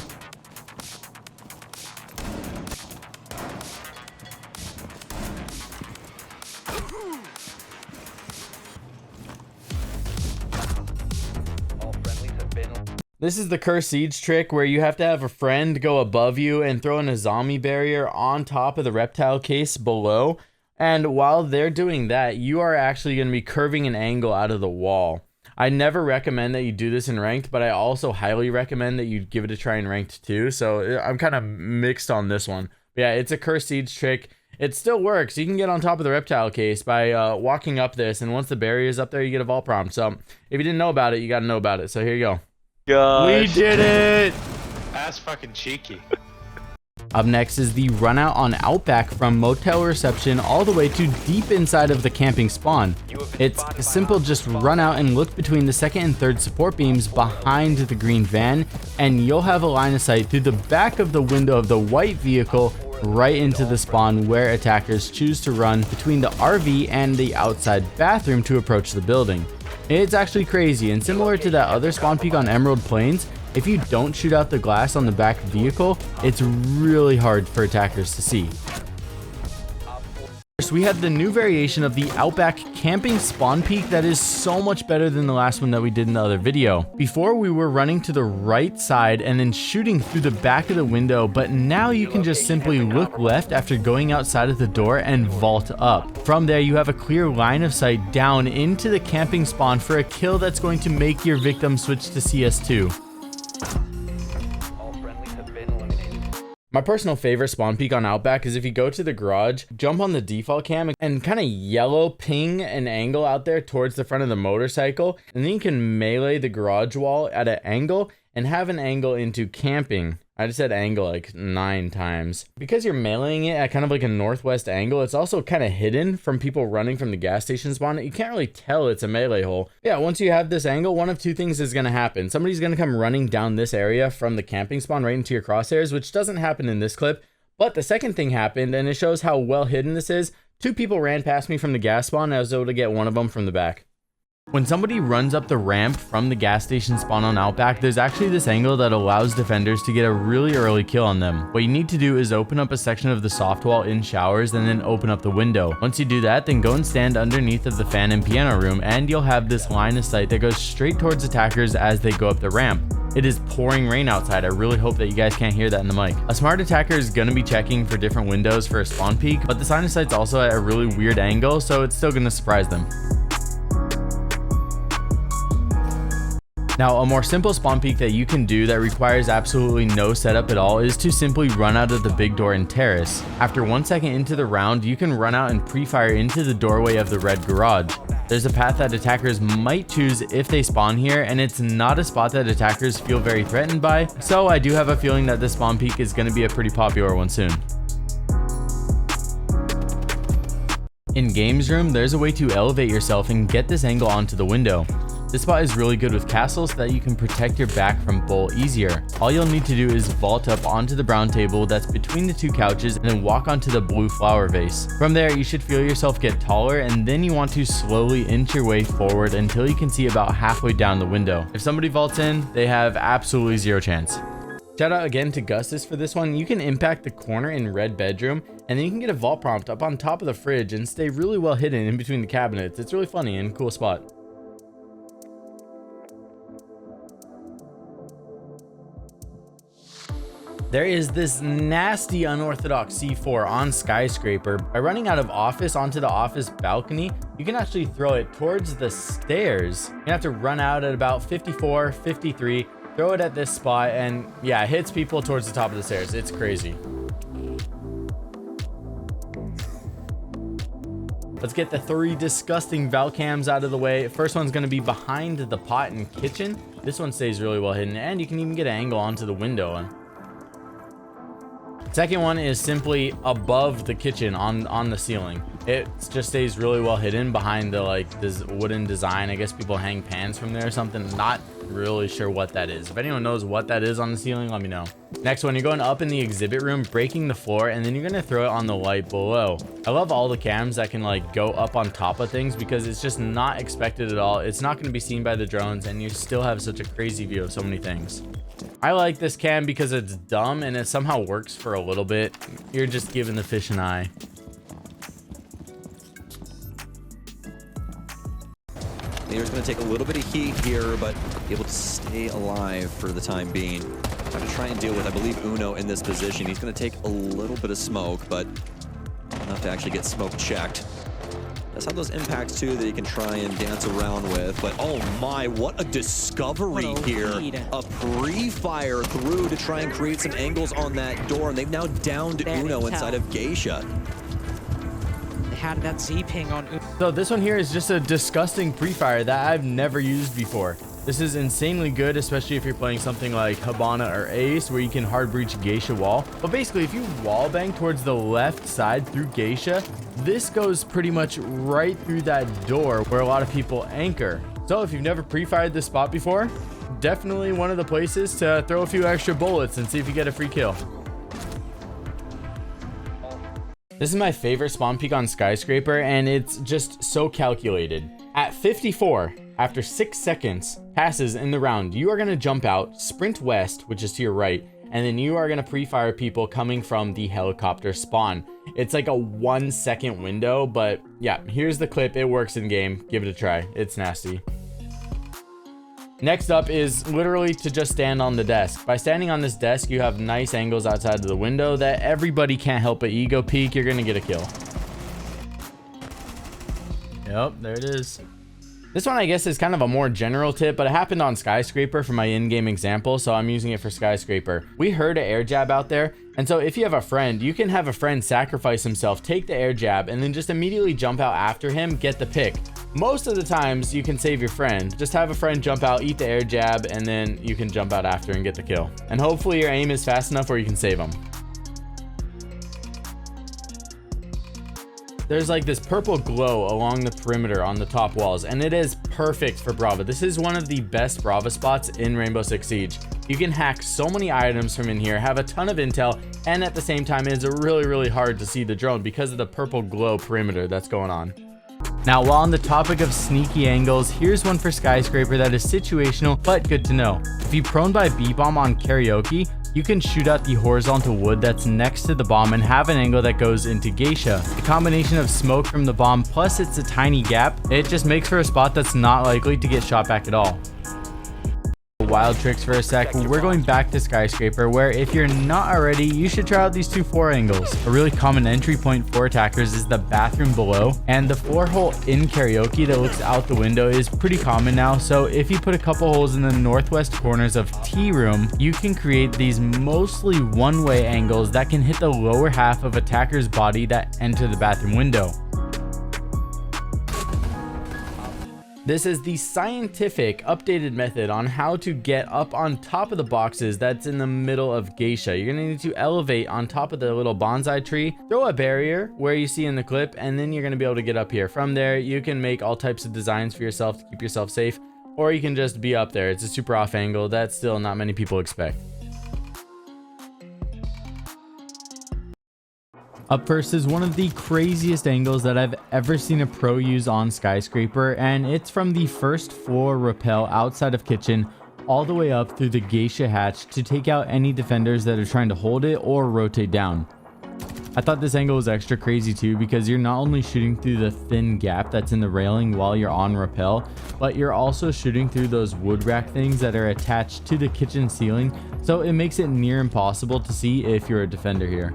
Speaker 1: This is the Curse Siege trick where you have to have a friend go above you and throw an Azami barrier on top of the reptile case below. And while they're doing that, you are actually going to be curving an angle out of the wall. I never recommend that you do this in ranked, but I also highly recommend that you give it a try in ranked too. So I'm kind of mixed on this one. But yeah, it's a cursed siege trick. It still works. You can get on top of the reptile case by walking up this, and once the barrier is up there, you get a vault prompt. So if you didn't know about it, you got to know about it. So here you go.
Speaker 7: Gosh.
Speaker 1: We did it!
Speaker 7: That's fucking cheeky.
Speaker 1: Up next is the run out on Outback from motel reception all the way to deep inside of the camping spawn. It's simple, just run out and look between the second and third support beams behind the green van, and you'll have a line of sight through the back of the window of the white vehicle right into the spawn where attackers choose to run between the RV and the outside bathroom to approach the building. It's actually crazy, and similar to that other spawn peak on Emerald Plains, if you don't shoot out the glass on the back vehicle, it's really hard for attackers to see. First, we have the new variation of the Outback camping spawn peak that is so much better than the last one that we did in the other video. Before, we were running to the right side and then shooting through the back of the window, but now you can just simply look left after going outside of the door and vault up. From there, you have a clear line of sight down into the camping spawn for a kill that's going to make your victim switch to CS2. My personal favorite spawn peak on Outback is if you go to the garage, jump on the default cam, and kind of yellow ping an angle out there towards the front of the motorcycle, and then you can melee the garage wall at an angle and have an angle into camping. I just said angle like 9 times. Because you're meleeing it at kind of like a northwest angle, it's also kind of hidden from people running from the gas station spawn. You can't really tell it's a melee hole. Yeah, once you have this angle, one of two things is going to happen. Somebody's going to come running down this area from the camping spawn right into your crosshairs, which doesn't happen in this clip. But the second thing happened, and it shows how well hidden this is. 2 people ran past me from the gas spawn, and I was able to get one of them from the back. When somebody runs up the ramp from the gas station spawn on Outback, there's actually this angle that allows defenders to get a really early kill on them. What you need to do is open up a section of the soft wall in showers and then open up the window. Once you do that, then go and stand underneath of the fan and piano room, and you'll have this line of sight that goes straight towards attackers as they go up the ramp. It is pouring rain outside. I really hope that you guys can't hear that in the mic. A smart attacker is going to be checking for different windows for a spawn peak, but the line of sight's also at a really weird angle, so it's still going to surprise them. Now, a more simple spawn peek that you can do that requires absolutely no setup at all is to simply run out of the big door and terrace. After 1 second into the round, you can run out and pre-fire into the doorway of the red garage. There's a path that attackers might choose if they spawn here, and it's not a spot that attackers feel very threatened by, so I do have a feeling that this spawn peek is going to be a pretty popular one soon. In Games Room, there's a way to elevate yourself and get this angle onto the window. This spot is really good with castles so that you can protect your back from bull easier. All you'll need to do is vault up onto the brown table that's between the 2 couches and then walk onto the blue flower vase. From there, you should feel yourself get taller, and then you want to slowly inch your way forward until you can see about halfway down the window. If somebody vaults in, they have absolutely 0 chance. Shout out again to Gustus for this one. You can impact the corner in red bedroom, and then you can get a vault prompt up on top of the fridge and stay really well hidden in between the cabinets. It's really funny and cool spot. There is this nasty unorthodox C4 on Skyscraper. By running out of office onto the office balcony, you can actually throw it towards the stairs. You have to run out at about 54, 53, throw it at this spot, and yeah, it hits people towards the top of the stairs. It's crazy. Let's get the 3 disgusting Valcams out of the way. First one's going to be behind the pot and kitchen. This one stays really well hidden, and you can even get an angle onto the window. Second one is simply above the kitchen on the ceiling. It just stays really well hidden behind the this wooden design. I guess people hang pans from there or something. Not really sure what that is. If anyone knows what that is on the ceiling, let me know. Next one, you're going up in the exhibit room, breaking the floor, and then you're going to throw it on the light below. I love all the cams that can go up on top of things because it's just not expected at all. It's not going to be seen by the drones, and you still have such a crazy view of so many things. I like this cam because it's dumb and it somehow works for a little bit. You're just giving the fish an eye.
Speaker 10: Lair's going to take a little bit of heat here, but be able to stay alive for the time being. Have to try and deal with, I believe, Uno in this position. He's going to take a little bit of smoke, but nothing to actually get smoke checked. Does have those impacts too that you can try and dance around with, but oh my, what a discovery here. A pre-fire through to try and create some angles on that door, and they've now downed Uno inside of Geisha.
Speaker 11: They had that Z-ping on Uno.
Speaker 1: So this one here is just a disgusting pre-fire that I've never used before. This is insanely good, especially if you're playing something like Habana or Ace, where you can hard breach Geisha wall. But basically, if you wall bang towards the left side through Geisha, this goes pretty much right through that door where a lot of people anchor. So if you've never pre-fired this spot before, definitely one of the places to throw a few extra bullets and see if you get a free kill. This is my favorite spawn peak on Skyscraper, and it's just so calculated. At 54, after 6 seconds passes in the round, you are going to jump out, sprint west, which is to your right, and then you are going to pre-fire people coming from the helicopter spawn. It's like a 1 second window, but yeah, here's the clip. It works in game. Give it a try. It's nasty. Next up is literally to just stand on the desk. By standing on this desk, you have nice angles outside of the window that everybody can't help but ego peek. You're going to get a kill. Yep, there it is. This one, I guess, is kind of a more general tip, but it happened on Skyscraper for my in-game example, so I'm using it for Skyscraper. We heard an air jab out there, and so if you have a friend, you can have a friend sacrifice himself, take the air jab, and then just immediately jump out after him, get the pick. Most of the times, you can save your friend. Just have a friend jump out, eat the air jab, and then you can jump out after and get the kill. And hopefully your aim is fast enough where you can save them. There's like this purple glow along the perimeter on the top walls, and it is perfect for Brava. This is one of the best Brava spots in Rainbow Six Siege. You can hack so many items from in here, have a ton of intel, and at the same time, it's really hard to see the drone because of the purple glow perimeter that's going on. Now, while on the topic of sneaky angles, here's one for Skyscraper that is situational, but good to know. If you prone by B-bomb on karaoke, you can shoot out the horizontal wood that's next to the bomb and have an angle that goes into Geisha. The combination of smoke from the bomb plus it's a tiny gap, it just makes for a spot that's not likely to get shot back at all. Wild tricks for a sec, we're going back to Skyscraper, where if you're not already, you should try out these two 4 angles. A really common entry point for attackers is the bathroom below, and the 4-hole in karaoke that looks out the window is pretty common now. So if you put a couple holes in the northwest corners of tea room, you can create these mostly one-way angles that can hit the lower half of attacker's body that enter the bathroom window. This is the scientific updated method on how to get up on top of the boxes that's in the middle of Geisha. You're gonna need to elevate on top of the little bonsai tree, throw a barrier where you see in the clip, and then you're gonna be able to get up here. From there, you can make all types of designs for yourself to keep yourself safe, or you can just be up there. It's a super off angle that still not many people expect. Up first is one of the craziest angles that I've ever seen a pro use on Skyscraper, and it's from the first floor rappel outside of kitchen all the way up through the Geisha hatch to take out any defenders that are trying to hold it or rotate down. I thought this angle was extra crazy too because you're not only shooting through the thin gap that's in the railing while you're on rappel, but you're also shooting through those wood rack things that are attached to the kitchen ceiling, so it makes it near impossible to see if you're a defender here.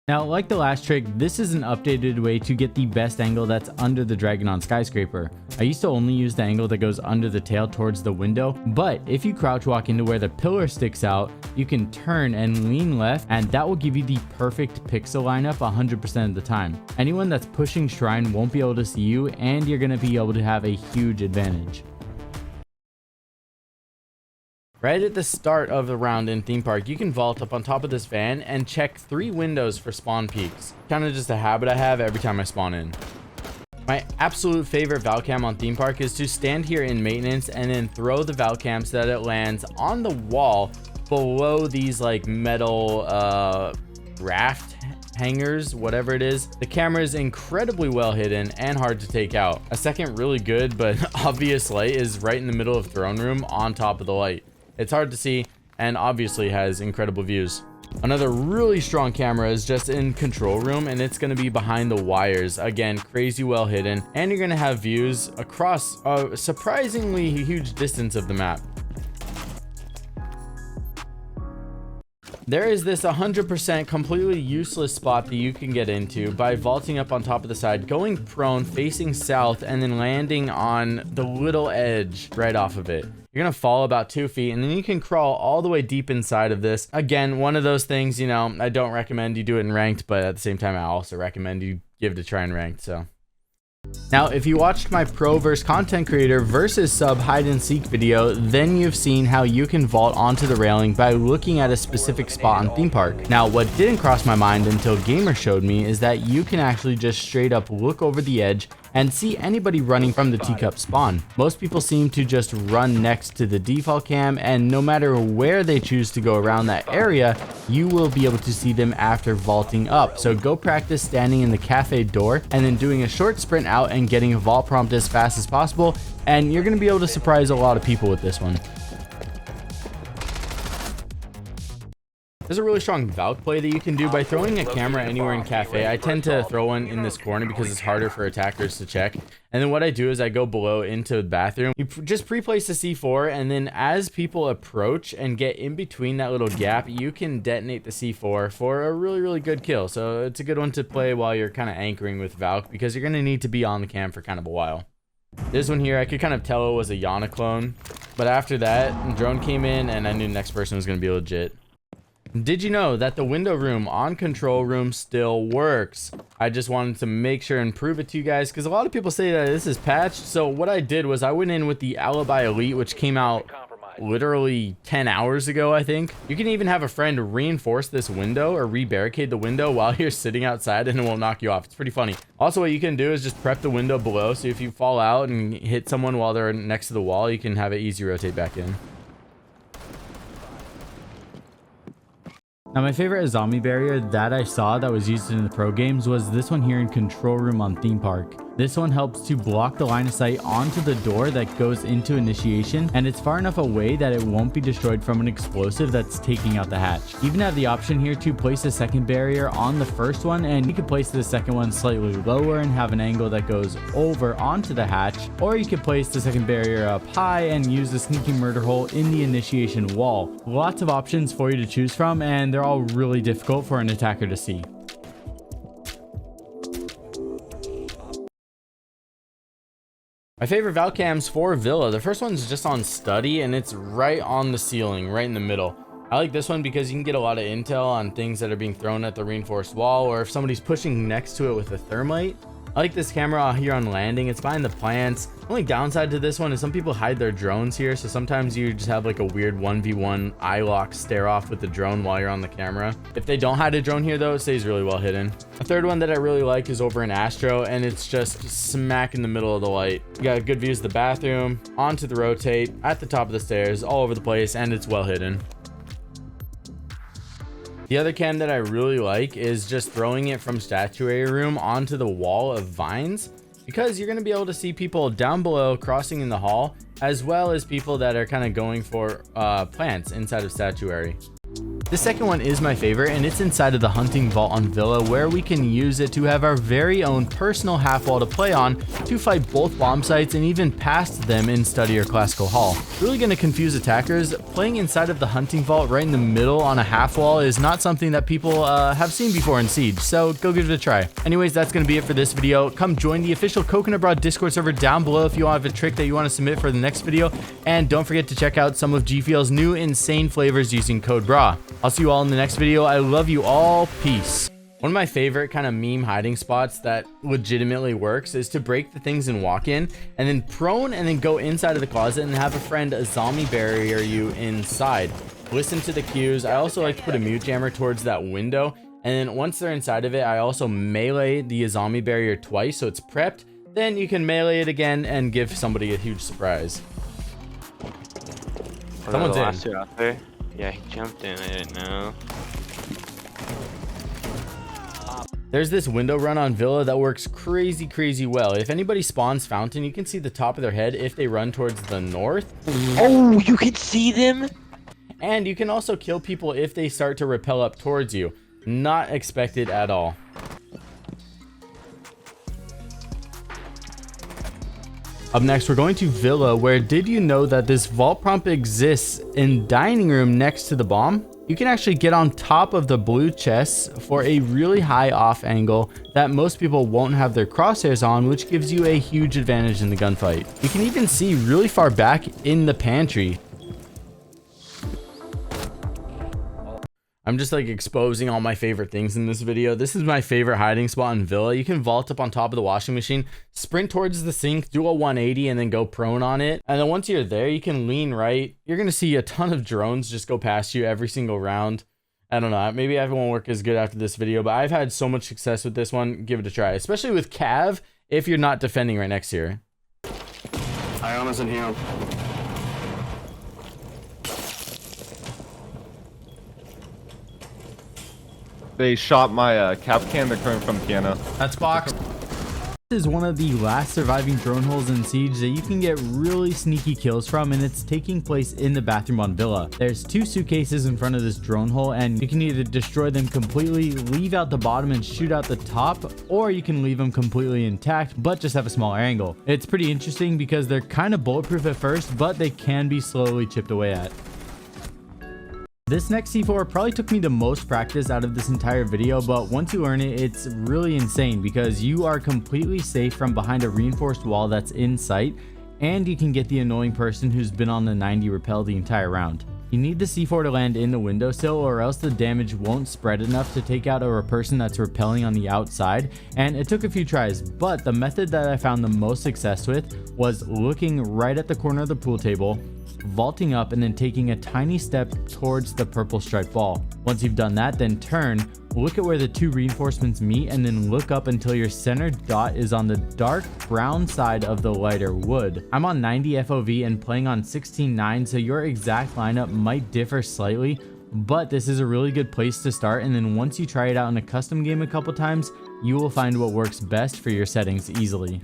Speaker 1: Now, like the last trick, this is an updated way to get the best angle that's under the dragon on Skyscraper. I used to only use the angle that goes under the tail towards the window, but if you crouch walk into where the pillar sticks out, you can turn and lean left, and that will give you the perfect pixel lineup 100% of the time. Anyone that's pushing Shrine won't be able to see you, and you're going to be able to have a huge advantage. Right at the start of the round in Themepark, you can vault up on top of this van and check 3 windows for spawn peaks. Kind of just a habit I have every time I spawn in. My absolute favorite Valcam on Themepark is to stand here in maintenance and then throw the Valcam so that it lands on the wall below these like metal raft hangers, whatever it is. The camera is incredibly well hidden and hard to take out. A second really good but obvious light is right in the middle of throne room on top of the light. It's hard to see and obviously has incredible views. Another really strong camera is just in control room, and it's going to be behind the wires. Again, crazy well hidden, and you're going to have views across a surprisingly huge distance of the map. There is this 100% completely useless spot that you can get into by vaulting up on top of the side, going prone, facing south, and then landing on the little edge right off of it. You're gonna fall about 2 feet, and then you can crawl all the way deep inside of this. Again, one of those things, you know, I don't recommend you do it in ranked, but at the same time, I also recommend you give it a try in ranked, so. Now, if you watched my pro versus content creator versus sub hide and seek video, then you've seen how you can vault onto the railing by looking at a specific spot on Themepark. Now, what didn't cross my mind until Gamer showed me is that you can actually just straight up look over the edge and see anybody running from the teacup spawn. Most people seem to just run next to the default cam, and no matter where they choose to go around that area, you will be able to see them after vaulting up. So go practice standing in the cafe door and then doing a short sprint out and getting a vault prompt as fast as possible, and you're going to be able to surprise a lot of people with this one. There's a really strong Valk play that you can do by throwing a camera anywhere in cafe. I tend to throw one in this corner because it's harder for attackers to check. And then what I do is I go below into the bathroom. You just pre-place the C4, and then as people approach and get in between that little gap, you can detonate the C4 for a really, really good kill. So it's a good one to play while you're kind of anchoring with Valk, because you're going to need to be on the cam for kind of a while. This one here, I could kind of tell it was a Yana clone. But after that, drone came in and I knew the next person was going to be legit. Did you know that the window room on control room still works? I just wanted to make sure and prove it to you guys, because a lot of people say that this is patched. So what I did was I went in with the Alibi Elite, which came out literally 10 hours ago, I think. You can even have a friend reinforce this window or re-barricade the window while you're sitting outside, and it won't knock you off. It's pretty funny. Also, what you can do is just prep the window below, so if you fall out and hit someone while they're next to the wall, you can have it easy rotate back in.
Speaker 16: Now, my favorite zombie barrier that I saw that was used in the pro games was this one here in control room on Themepark. This one helps to block the line of sight onto the door that goes into initiation, and it's far enough away that it won't be destroyed from an explosive that's taking out the hatch. You even have the option here to place a second barrier on the first one, and you can place the second one slightly lower and have an angle that goes over onto the hatch, or you could place the second barrier up high and use the sneaky murder hole in the initiation wall. Lots of options for you to choose from, and they're all really difficult for an attacker to see.
Speaker 1: My favorite Valk cams for Villa. The first one's just on study, and it's right on the ceiling, right in the middle. I like this one because you can get a lot of intel on things that are being thrown at the reinforced wall, or if somebody's pushing next to it with a thermite. I like this camera here on landing. It's behind the plants. The only downside to this one is some people hide their drones here, so sometimes you just have like a weird 1v1 eye lock stare off with the drone while you're on the camera. If they don't hide a drone here though, it stays really well hidden. A third one that I really like is over in Astro, and it's just smack in the middle of the light. You got good views of the bathroom, onto the rotate, at the top of the stairs, all over the place, and it's well hidden. The other cam that I really like is just throwing it from statuary room onto the wall of vines, because you're going to be able to see people down below crossing in the hall, as well as people that are kind of going for plants inside of statuary. The second one is my favorite, and it's inside of the hunting vault on Villa, where we can use it to have our very own personal half wall to play on to fight both bomb sites and even past them in study or classical hall. Really going to confuse attackers. Playing inside of the hunting vault right in the middle on a half wall is not something that people have seen before in Siege, so go give it a try. Anyways, that's going to be it for this video. Come join the official Coconut Brah Discord server down below if you have a trick that you want to submit for the next video, and don't forget to check out some of GFeel's new insane flavors using code BRAH. I'll see you all in the next video. I love you all. Peace. One of my favorite kind of meme hiding spots that legitimately works is to break the things and walk in, and then prone and then go inside of the closet and have a friend zombie barrier you inside. Listen to the cues. I also like to put a mute jammer towards that window, and then once they're inside of it, I also melee the zombie barrier twice so it's prepped. Then you can melee it again and give somebody a huge surprise. Someone's in.
Speaker 7: Yeah, he jumped in. I didn't know.
Speaker 1: There's this window run on Villa that works crazy well. If anybody spawns fountain, you can see the top of their head if they run towards the north.
Speaker 7: Oh, you can see them?
Speaker 1: And you can also kill people if they start to rappel up towards you. Not expected at all. Up next, we're going to Villa, where did you know that this vault prompt exists in dining room next to the bomb?
Speaker 16: You can actually get on top of the blue chests for a really high off angle that most people won't have their crosshairs on, which gives you a huge advantage in the gunfight. You can even see really far back in the pantry. I'm just like exposing all my favorite things in this video. This is my favorite hiding spot in Villa. You can vault up on top of the washing machine, sprint towards the sink, do a 180 and then go prone on it. And then once you're there, you can lean right. You're going to see a ton of drones just go past you every single round. I don't know, maybe it won't work as good after this video, but I've had so much success with this one. Give it a try, especially with Cav if you're not defending right next to her.
Speaker 17: Iona's in here.
Speaker 18: They shot my cap can. They're coming from piano.
Speaker 16: That's box. This is one of the last surviving drone holes in Siege that you can get really sneaky kills from, and it's taking place in the bathroom on Villa. There's 2 suitcases in front of this drone hole, and you can either destroy them completely, leave out the bottom and shoot out the top, or you can leave them completely intact but just have a smaller angle. It's pretty interesting because they're kind of bulletproof at first, but they can be slowly chipped away at. This next C4 probably took me the most practice out of this entire video, but once you learn it, it's really insane because you are completely safe from behind a reinforced wall that's in sight, and you can get the annoying person who's been on the 90 repel the entire round. You need the C4 to land in the windowsill or else the damage won't spread enough to take out a person that's repelling on the outside, and it took a few tries, but the method that I found the most success with was looking right at the corner of the pool table, vaulting up and then taking a tiny step towards the purple striped ball. Once you've done that, then turn, look at where the 2 reinforcements meet, and then look up until your center dot is on the dark brown side of the lighter wood. I'm on 90 FOV and playing on 16.9, so your exact lineup might differ slightly, but this is a really good place to start, and then once you try it out in a custom game a couple times, you will find what works best for your settings easily.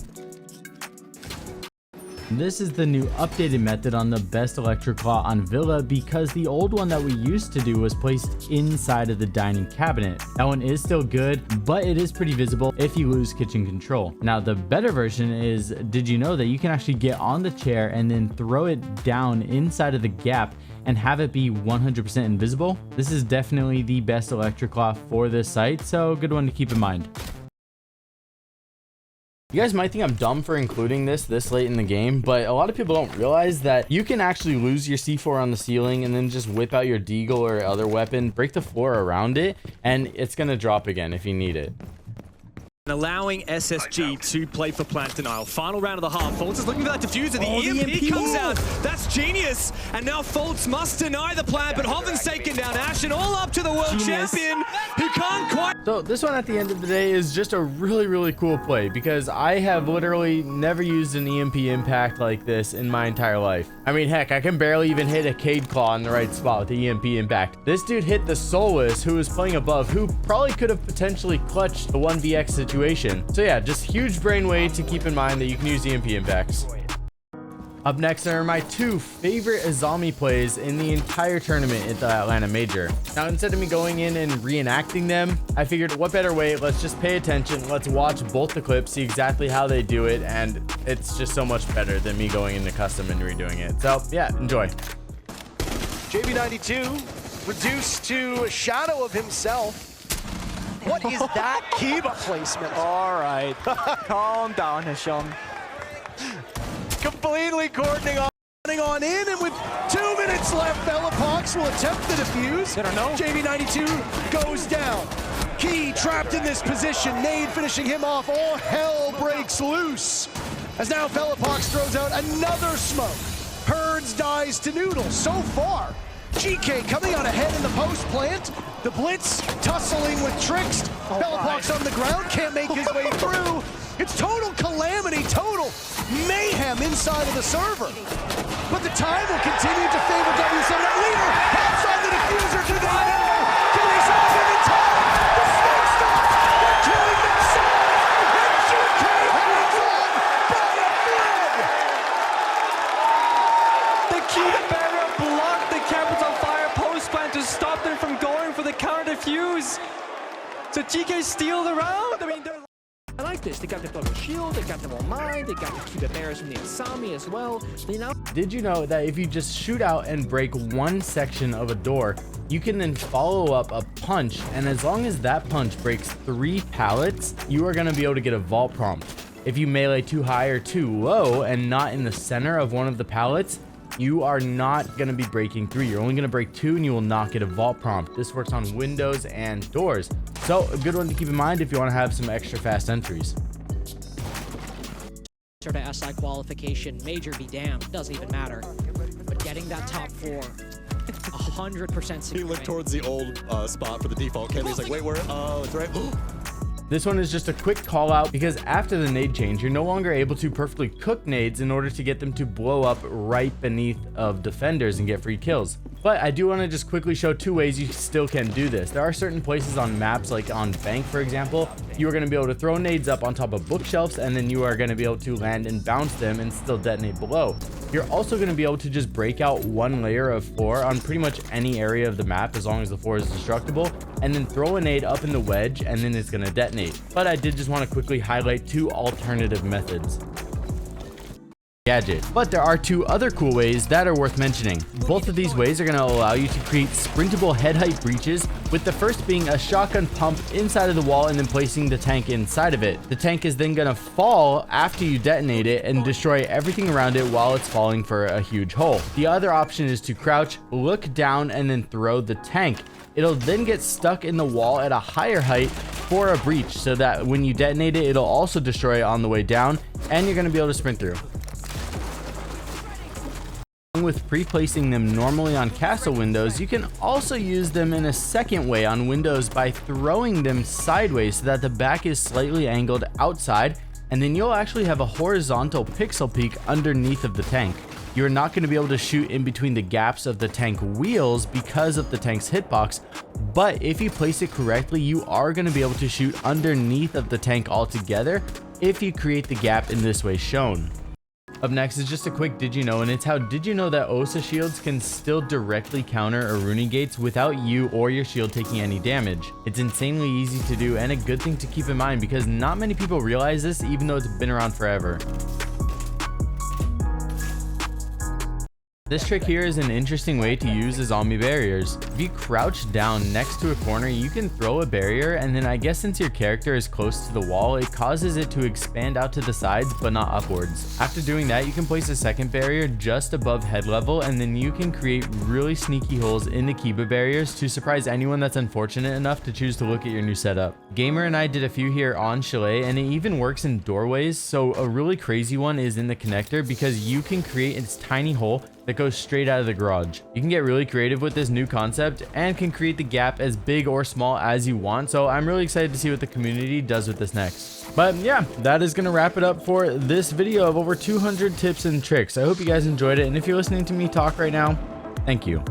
Speaker 16: This is the new updated method on the best electric claw on Villa because the old one that we used to do was placed inside of the dining cabinet. That one is still good, but it is pretty visible if you lose kitchen control. Now the better version is, did you know that you can actually get on the chair and then throw it down inside of the gap and have it be 100% invisible? This is definitely the best electric claw for this site, so good one to keep in mind. You guys might think I'm dumb for including this late in the game, but a lot of people don't realize that you can actually lose your C4 on the ceiling and then just whip out your deagle or other weapon, break the floor around it, and it's gonna drop again if you need it.
Speaker 19: Allowing SSG to play for plant denial. Final round of the half. Foltz is looking for that diffuser. The EMP comes out. That's genius. And now Foltz must deny the plant, but Hoven's taken down Ash, and all up to the world champion who can't quite.
Speaker 16: So this one at the end of the day is just a really cool play because I have literally never used an EMP impact like this in my entire life. I mean, heck, I can barely even hit a Cade Claw in the right spot with the EMP impact. This dude hit the Solus, who was playing above, who probably could have potentially clutched the 1vx situation. So yeah, just huge brainwave to keep in mind that you can use EMP impacts. Up next are my 2 favorite Azami plays in the entire tournament at the Atlanta Major. Now instead of me going in and reenacting them, I figured what better way, let's just pay attention, let's watch both the clips, see exactly how they do it, and it's just so much better than me going into custom and redoing it. So yeah, enjoy.
Speaker 5: JB92 reduced to a shadow of himself. What is that Kiba placement?
Speaker 15: All right, calm down, Hisham.
Speaker 5: Completely cordoning on in, and with 2 minutes left, Bellapox will attempt the defuse. I don't know. JB92 goes down. Key trapped in this position. Nade finishing him off. All hell breaks loose. As now Bellapox throws out another smoke. Herds dies to Noodle. So far, GK coming out ahead in the post plant. The Blitz tussling with Trickst. Bellapox on the ground, can't make his way through. It's total calamity, total mayhem inside of the server. But the time will continue to favor W7. Leader pops on the diffuser to the middle. Killing him in time. The smoke stops. They're killing themselves. And GK hangs on by a thread.
Speaker 15: The key barrier blocked the Capital Fire post plant to stop them from going for the counter diffuse. So GK steal the round. I mean,
Speaker 11: I like this. They got the double shield, they got the wall mine, they got the Cuba Bears from the Asami as well. You know?
Speaker 16: Did you know that if you just shoot out and break one section of a door,
Speaker 1: You can then follow up a punch, and as long as that punch breaks 3 pallets, you are going to be able to get a vault prompt. If you melee too high or too low and not in the center of one of the pallets, you are not going to be breaking 3. You're only going to break 2 and you will not get a vault prompt. This works on windows and doors. So a good one to keep in mind if you want to have some extra fast entries.
Speaker 11: Sort of SI qualification, major be damned, doesn't even matter. But getting that top 4, 100%
Speaker 10: He looked towards the old spot for the default camera. He's like, wait, where? Oh, it's right.
Speaker 1: This one is just a quick call out because after the nade change, you're no longer able to perfectly cook nades in order to get them to blow up right beneath of defenders and get free kills. But I do want to just quickly show 2 ways you still can do this. There are certain places on maps, like on Bank, for example, you are going to be able to throw nades up on top of bookshelves, and then you are going to be able to land and bounce them and still detonate below. You're also going to be able to just break out 1 layer of floor on pretty much any area of the map as long as the floor is destructible, and then throw a nade up in the wedge, and then it's going to detonate. But I did just want to quickly highlight 2 alternative methods. Gadget. But there are 2 other cool ways that are worth mentioning. Both of these ways are going to allow you to create sprintable head height breaches, with the first being a shotgun pump inside of the wall and then placing the tank inside of it. The tank is then going to fall after you detonate it and destroy everything around it while it's falling for a huge hole. The other option is to crouch, look down, and then throw the tank. It'll then get stuck in the wall at a higher height for a breach, so that when you detonate it, it'll also destroy it on the way down, and you're going to be able to sprint through. With pre-placing them normally on castle windows, you can also use them in a second way on windows by throwing them sideways so that the back is slightly angled outside, and then you'll actually have a horizontal pixel peak underneath of the tank. You're not going to be able to shoot in between the gaps of the tank wheels because of the tank's hitbox, but if you place it correctly, you are going to be able to shoot underneath of the tank altogether if you create the gap in this way shown. Up next is just a quick did you know, and it's how did you know that OSA shields can still directly counter Aruni gates without you or your shield taking any damage. It's insanely easy to do and a good thing to keep in mind because not many people realize this even though it's been around forever. This trick here is an interesting way to use as zombie barriers. If you crouch down next to a corner, you can throw a barrier, and then I guess since your character is close to the wall, it causes it to expand out to the sides but not upwards. After doing that, you can place a second barrier just above head level, and then you can create really sneaky holes in the Kiba barriers to surprise anyone that's unfortunate enough to choose to look at your new setup. Gamer and I did a few here on Chalet, and it even works in doorways, so a really crazy one is in the connector because you can create this tiny hole that goes straight out of the garage. You can get really creative with this new concept and can create the gap as big or small as you want, so I'm really excited to see what the community does with this next. But yeah, that is going to wrap it up for this video of over 200 tips and tricks. I hope you guys enjoyed it, and if you're listening to me talk right now, thank you.